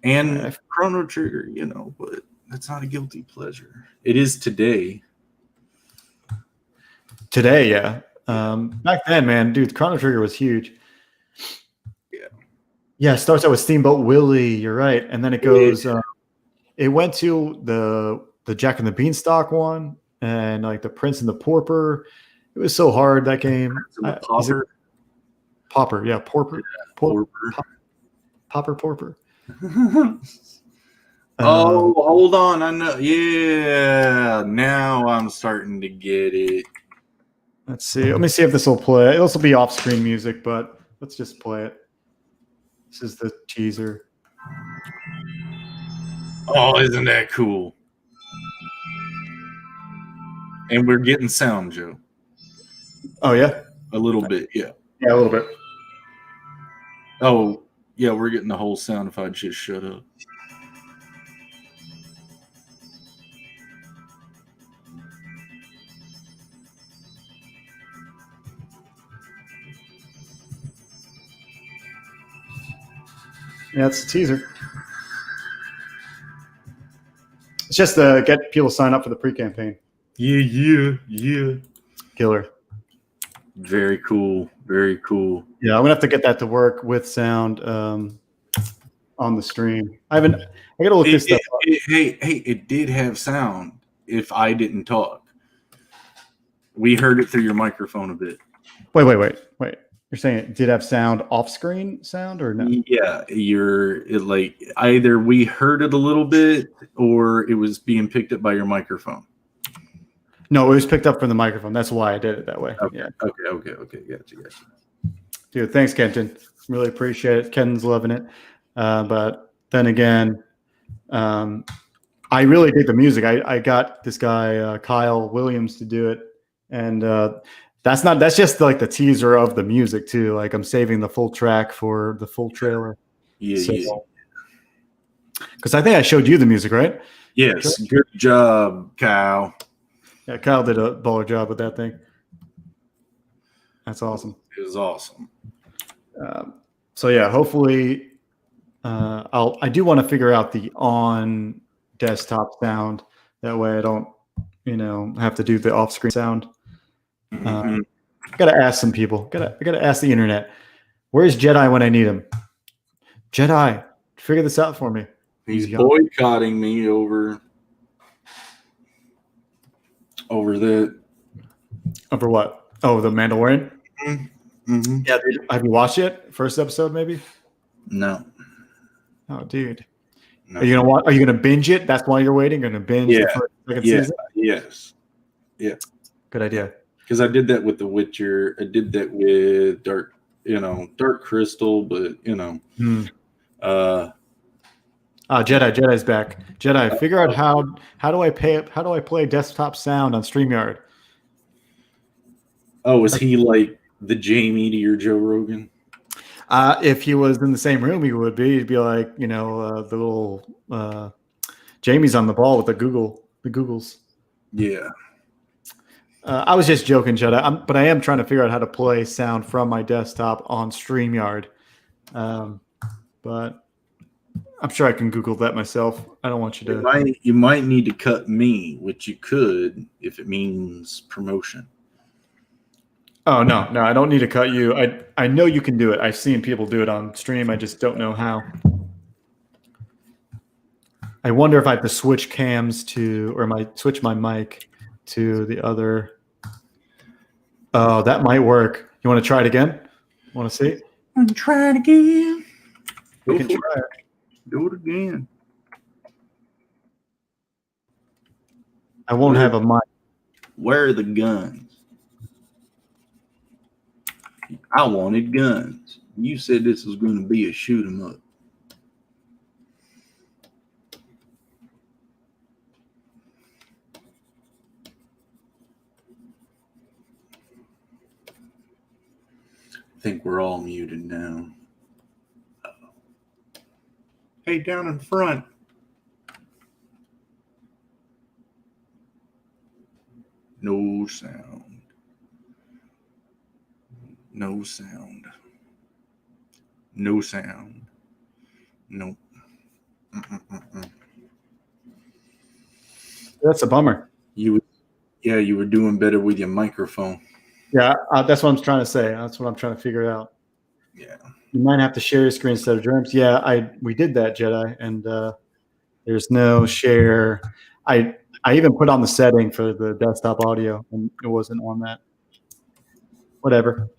And Chrono Trigger, but that's not a guilty pleasure. It is today. Today, yeah. Back then, man, dude, Chrono Trigger was huge. Yeah. It starts out with Steamboat Willie. You're right, and then it goes. It went to the Jack and the Beanstalk one, and like the Prince and the Pauper. It was so hard, that game. Pauper. Pauper, yeah, Pauper. Pauper. Oh, hold on. I know. Yeah, now I'm starting to get it. Let's see. Let me see if this will play. This will be off-screen music, but let's just play it. This is the teaser. Oh, isn't that cool? And we're getting sound, Joe. Oh, yeah? A little bit, yeah. Yeah, a little bit. Oh, yeah, we're getting the whole sound if I just shut up. Yeah, it's a teaser. It's just to get people to sign up for the pre-campaign. Yeah. Killer. Very cool. Very cool. Yeah, I'm gonna have to get that to work with sound on the stream. I gotta look this stuff up. It did have sound if I didn't talk. We heard it through your microphone a bit. Wait. You're saying it did have sound off-screen sound or no? Yeah, either we heard it a little bit or it was being picked up by your microphone. No, it was picked up from the microphone. That's why I did it that way. Okay. Yeah. Okay. Gotcha. Dude, thanks, Kenton. Really appreciate it. Kenton's loving it. But then again, I really dig the music. I got this guy, Kyle Williams, to do it. And that's just like the teaser of the music too. Like I'm saving the full track for the full trailer. Yeah. Because I think I showed you the music, right? Yes. Good job, Kyle. Yeah, Kyle did a baller job with that thing. That's awesome. It was awesome. So yeah, hopefully, I do want to figure out the on desktop sound. That way, I don't, have to do the off-screen sound. Gotta ask some people. I gotta ask the internet. Where's Jedi when I need him? Jedi, figure this out for me. He's boycotting me over the. Over what? Oh, the Mandalorian. Mm-hmm. Yeah, dude, have you watched it? First episode, maybe. No. Oh, dude. No. Are you gonna binge it? That's why you're waiting. Gonna binge the second season? Yes. Yeah. Good idea. Because I did that with The Witcher. I did that with Dark Crystal, but Jedi's back. Jedi, figure out how do I play desktop sound on StreamYard? Oh, is he like the Jamie to your Joe Rogan? If he was in the same room, he would be. He'd be like, the little Jamie's on the ball with the Googles. Yeah. I was just joking, Jedi. But I am trying to figure out how to play sound from my desktop on StreamYard. But I'm sure I can Google that myself. I don't want you to. You might need to cut me, which you could if it means promotion. Oh no, I don't need to cut you. I know you can do it. I've seen people do it on stream. I just don't know how. I wonder if I have to switch cams switch my mic to the other. Oh, that might work. You want to try it again? Want to see? Try it again. We can try it. Do it again. I won't have a mic. Where are the guns? I wanted guns. You said this was going to be a shoot 'em up. I think we're all muted now. Uh-oh. Hey, down in front. No sound. No sound. No sound. Nope. That's a bummer. You were doing better with your microphone. Yeah, that's what I'm trying to say. That's what I'm trying to figure out. Yeah. You might have to share your screen instead of Jeremy's. Yeah, we did that, Jedi, and there's no share. I even put on the setting for the desktop audio, and it wasn't on that. Whatever.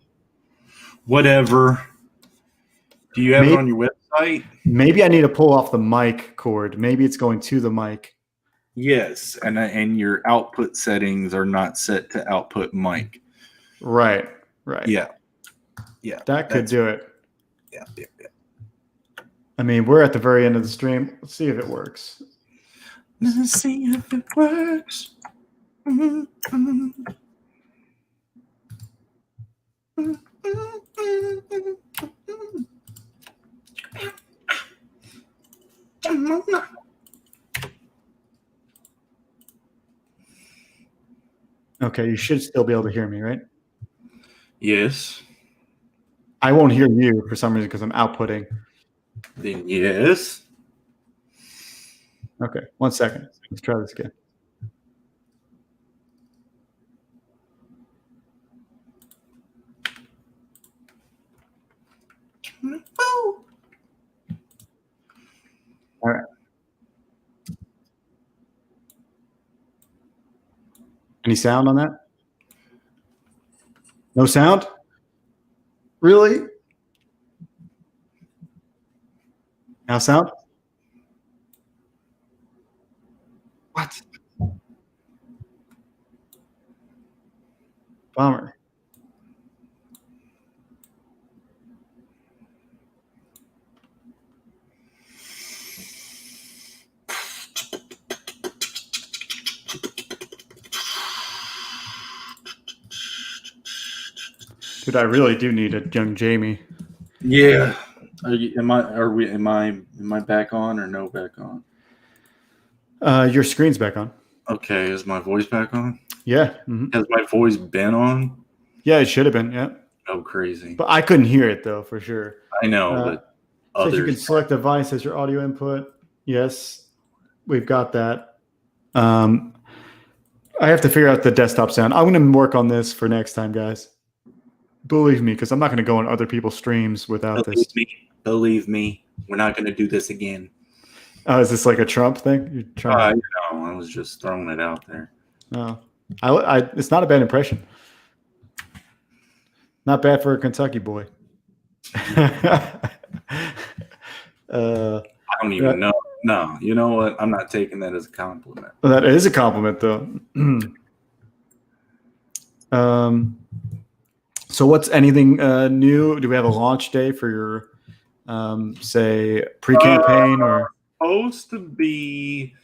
Do you have it on your website? Maybe I need to pull off the mic cord. Maybe it's going to the mic. Yes, and your output settings are not set to output mic. Right. Yeah. That could do it. Yeah. I mean, we're at the very end of the stream. Let's see if it works. Let's see if it works. Okay, you should still be able to hear me, right? Yes. I won't hear you for some reason because I'm outputting. Then yes. Okay, 1 second. Let's try this again. Oh. All right. Any sound on that? No sound? Really? Now sound? What? Bummer. Dude, I really do need a young Jamie. Yeah. Am I back on or no back on? Your screen's back on. Okay, is my voice back on? Yeah. Mm-hmm. Has my voice been on? Yeah, it should have been. Yeah. Oh, crazy. But I couldn't hear it though, for sure. I know, but so others. you can select device as your audio input. Yes, we've got that. I have to figure out the desktop sound. I'm going to work on this for next time, guys. Believe me, because I'm not going to go on other people's streams without this. Believe me, we're not going to do this again. Oh, is this like a Trump thing? You're trying I was just throwing it out there. No, it's not a bad impression. Not bad for a Kentucky boy. I don't even know. No, you know what? I'm not taking that as a compliment. Well, that is a compliment, though. So what's anything new? Do we have a launch day for your, say, pre-campaign or? Supposed to be.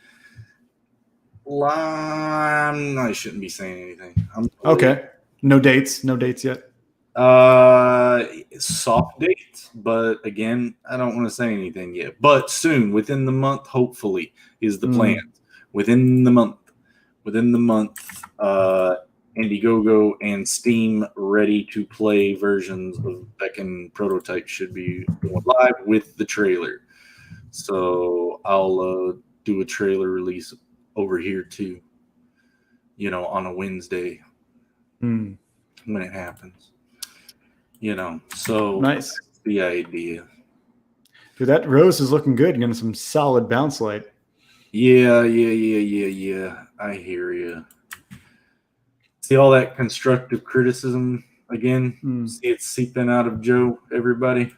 I shouldn't be saying anything. Okay. No dates yet. Soft dates, but again, I don't want to say anything yet. But soon, within the month, hopefully, is the plan. Within the month, Indiegogo and Steam ready to play versions of Beacon Prototype should be going live with the trailer. So I'll do a trailer release over here too, on a Wednesday when it happens. So nice. That's the idea. Dude, that rose is looking good. You're getting some solid bounce light. Yeah. I hear you. See all that constructive criticism again? See it seeping out of Joe, everybody?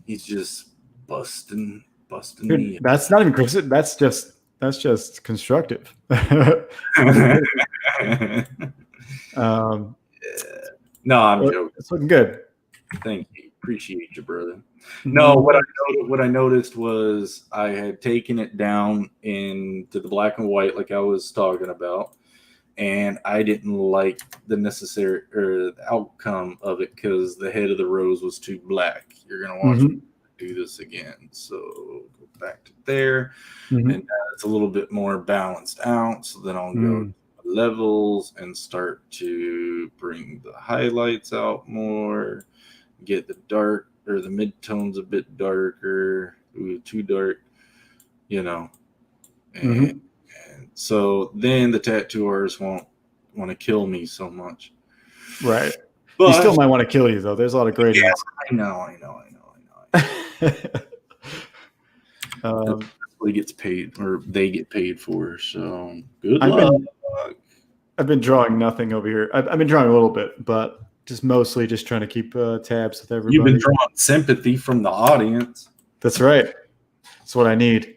He's just busting Dude, me. That's not even criticism. That's just constructive. No, I'm joking. It's looking good. Thank you. Appreciate you, brother. No, what I noticed was I had taken it down into the black and white like I was talking about, and I didn't like the necessary or the outcome of it because the head of the rose was too black. You're gonna watch me do this again. So go back to there, and it's a little bit more balanced out. So then I'll go to levels and start to bring the highlights out more, get the dark or the mid-tones a bit darker. Ooh, too dark, and so then the tattoo artists won't want to kill me so much. Right. But he still might want to kill you though. There's a lot of gradients. Yeah, I know. That's what he gets paid, or they get paid for. So good luck. I've been drawing nothing over here. I've been drawing a little bit, but just mostly just trying to keep tabs with everybody. You've been drawing sympathy from the audience. That's right. That's what I need.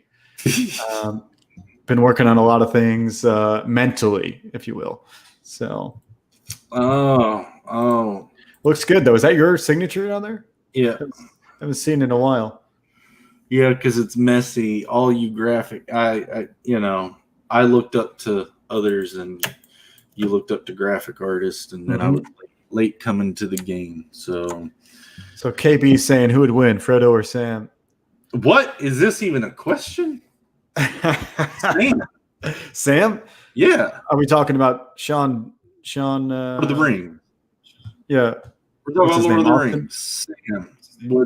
Been working on a lot of things mentally, if you will. So. Oh. Looks good though. Is that your signature on there? Yeah. I haven't seen it in a while. Yeah, because it's messy. All you graphic, I looked up to others, and you looked up to graphic artists, and then I was late coming to the game. So KB saying who would win, Fredo or Sam? What is this even a question? Sam? Yeah. Are we talking about Sean? Lord of the Rings. Yeah. We're talking about Lord of the Rings. Sam.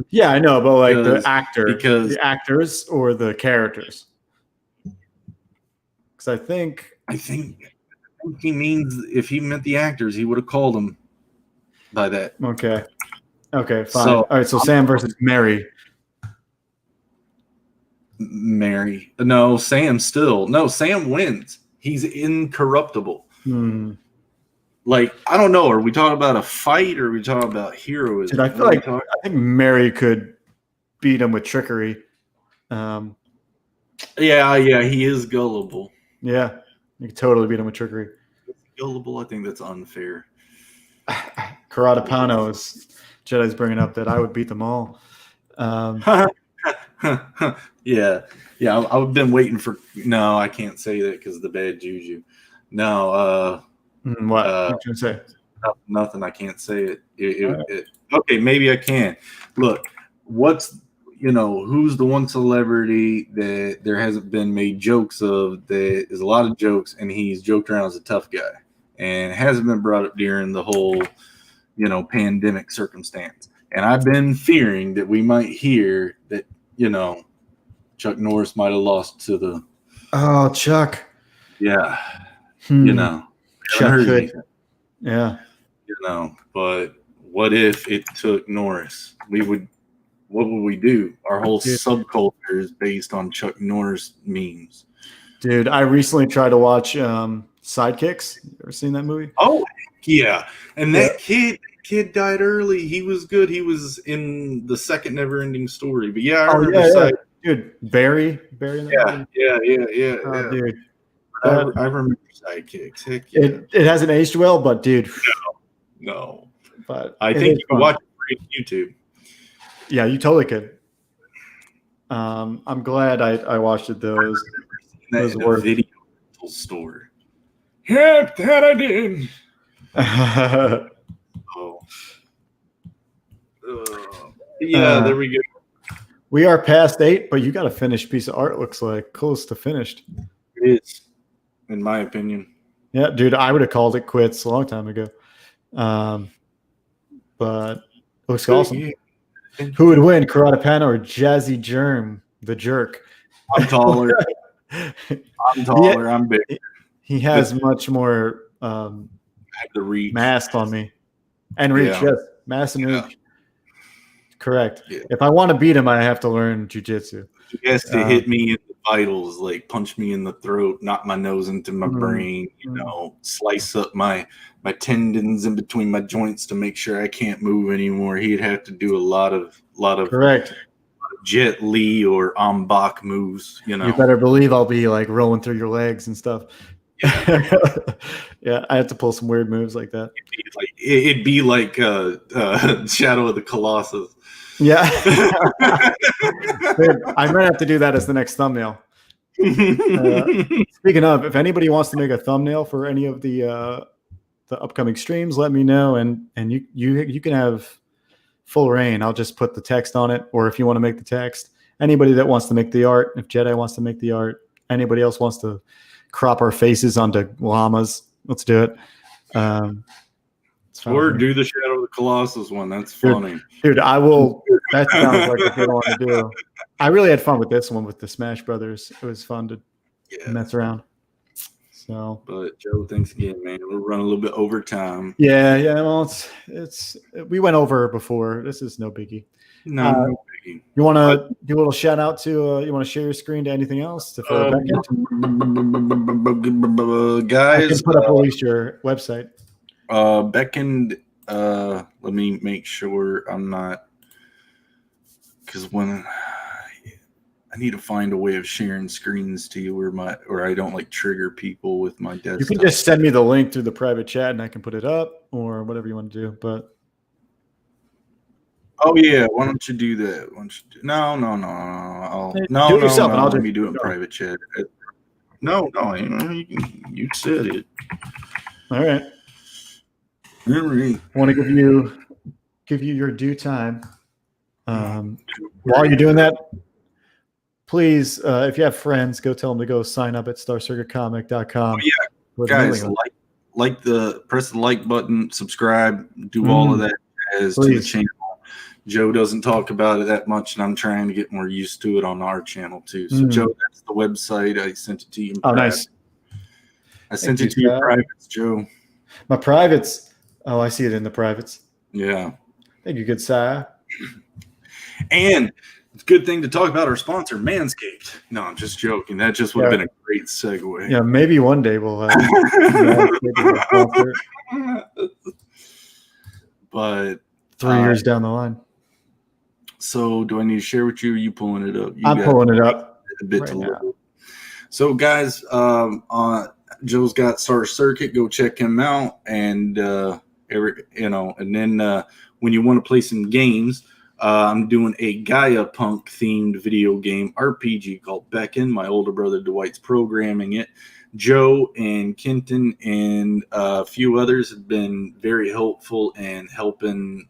Yeah, I know, but like the actors or the characters? Because I think he means if he meant the actors, he would have called them by that. Okay, fine. So, All right, so Sam versus Mary. Mary. No, Sam still. No, Sam wins. He's incorruptible. Like, I don't know. Are we talking about a fight or are we talking about heroism? Dude, I think Mary could beat him with trickery. Yeah, he is gullible. Yeah, you could totally beat him with trickery. Gullible, I think that's unfair. Catapano is Jedi's bringing up that I would beat them all. Yeah. I've been waiting for. No, I can't say that because of the bad juju. No. What? What are you say? Nothing. I can't say it. Okay, maybe I can. Look, who's the one celebrity that there hasn't been made jokes of? That is a lot of jokes, and he's joked around as a tough guy, and hasn't been brought up during the whole, pandemic circumstance. And I've been fearing that we might hear that, Chuck Norris might have lost to the. Oh, Chuck. Yeah. Chuck could. Anything. Yeah. But what if it took Norris? What would we do? Our whole subculture is based on Chuck Norris memes. Dude, I recently tried to watch Sidekicks. You ever seen that movie? Oh, yeah. And that kid died early. He was good. He was in the second Never-Ending Story. But I remember dude, Barry. Yeah. Dude, I remember Sidekicks. Heck yeah. It hasn't aged well, but dude, no. But I think you can watch it on YouTube. Yeah, you totally could. I'm glad I watched it. Those were video store. Yeah, that I did. There we go. We are past 8, but you got a finished piece of art. Looks like close to finished. It is, in my opinion. Yeah, dude, I would have called it quits a long time ago. But it looks awesome. Yeah. Who would win, Catapano or Jazzy Germ, the jerk? I'm taller. I'm big. He has much more the reach. mass on me. And reach, yes. Mass and reach. Correct. Yeah. If I want to beat him, I have to learn jiu-jitsu. He has to hit me in the vitals, like punch me in the throat, knock my nose into my brain, slice up my tendons in between my joints to make sure I can't move anymore. He'd have to do a lot of correct Jet Li or Bach moves. You better believe I'll be like rolling through your legs and stuff. Yeah, yeah, I have to pull some weird moves like that. It'd be like Shadow of the Colossus. Yeah. Dude, I might have to do that as the next thumbnail. Speaking of, if anybody wants to make a thumbnail for any of the upcoming streams, let me know, and you can have full reign. I'll just put the text on it, or if you want to make the text, anybody that wants to make the art, if Jedi wants to make the art, anybody else wants to crop our faces onto llamas, let's do it. Or do the Shadow of the Colossus one. That's funny. Dude, I will. That sounds like a good one to do. I really had fun with this one with the Smash Brothers. It was fun to mess around. So, but Joe, thanks again, man. We're running a little bit over time. Yeah. Well, it's we went over before. This is no biggie. No biggie. You want to do a little shout out to? You want to share your screen to anything else? To guys, I can put up at least your website. Beckend, let me make sure I'm not, because when I need to find a way of sharing screens to you where I don't like trigger people with my desktop. You can just send me the link through the private chat and I can put it up or whatever you want to do. But oh yeah, why don't you do that? No. Do it yourself, and I'll let me do it in private chat. No, you said it. All right. I want to give you your due time. While you're doing that, please, if you have friends, go tell them to go sign up at starcircuitcomic.com. Oh, yeah, guys, press the like button, subscribe, do all of that to the channel. Joe doesn't talk about it that much, and I'm trying to get more used to it on our channel too. So, Joe, that's the website. I sent it to you. Oh, nice. I sent it to your privates, Joe. My privates. Oh, I see it in the privates. Yeah. Thank you, good sir. And it's a good thing to talk about our sponsor, Manscaped. No, I'm just joking. That just would have been a great segue. Yeah, maybe one day we'll have Manscaped as a sponsor. But 3 years down the line. So do I need to share with you? Or you pulling it up? I'm pulling it up a bit right now. So guys, Joe's got Star Circuit. Go check him out, and and then when you want to play some games, I'm doing a Gaia Punk themed video game RPG called Beckon. My older brother Dwight's programming it. Joe and Kenton and a few others have been very helpful in helping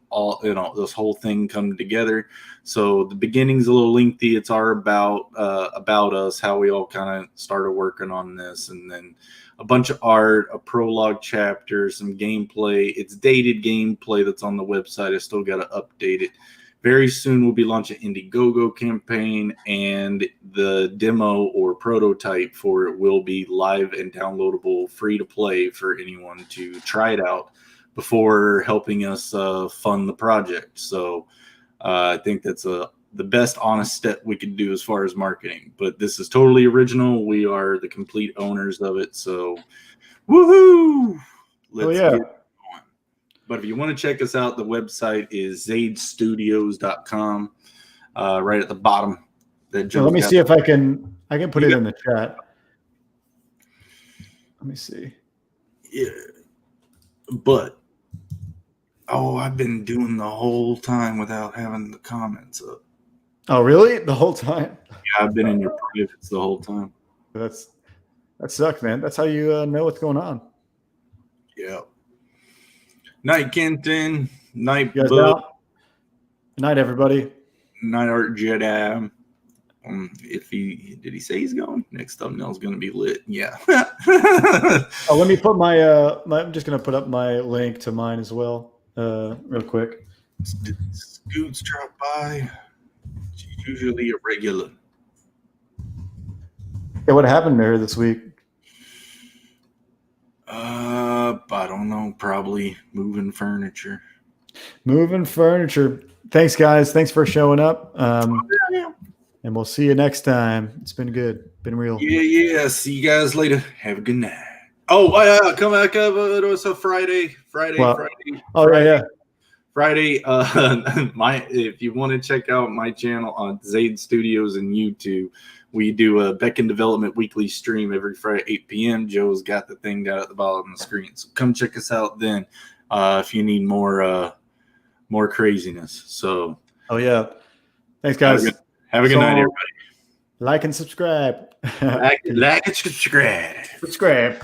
this whole thing come together. So the beginning's a little lengthy. It's about us, how we all kind of started working on this, and then a bunch of art, a prologue chapter, some gameplay. It's dated gameplay that's on the website. I still got to update it. Very soon we'll be launching Indiegogo campaign, and the demo or prototype for it will be live and downloadable, free to play for anyone to try it out before helping us fund the project. So I think that's the best honest step we could do as far as marketing. But this is totally original. We are the complete owners of it. So woohoo! Let's get on. But if you want to check us out, the website is zadestudios.com. Right at the bottom. Let me see if I can put it in the chat. Let me see. Yeah. But I've been doing the whole time without having the comments up. Oh, really? The whole time? Yeah, I've been in your privates the whole time. That sucks, man. That's how you know what's going on. Yeah. Night, Kenton. Night, Good night, everybody. Night, Art Jedi. Did he say he's going? Next thumbnail is going to be lit. Yeah. Let me put I'm just going to put up my link to mine as well, real quick. Scoots drop by. She's usually a regular. Yeah, what happened there this week? I don't know. Probably moving furniture. Thanks, guys. Thanks for showing up. And we'll see you next time. It's been good. Been real. Yeah. See you guys later. Have a good night. Oh, come back up. It was a Friday. Oh, yeah. Friday. If you want to check out my channel on Zade Studios and YouTube, we do a Beckon Development weekly stream every Friday, 8 p.m. Joe's got the thing down at the bottom of the screen. So come check us out then if you need more craziness. So. Oh, yeah. Thanks, guys. Have a good night, everybody. Like and subscribe. Like and subscribe. Subscribe.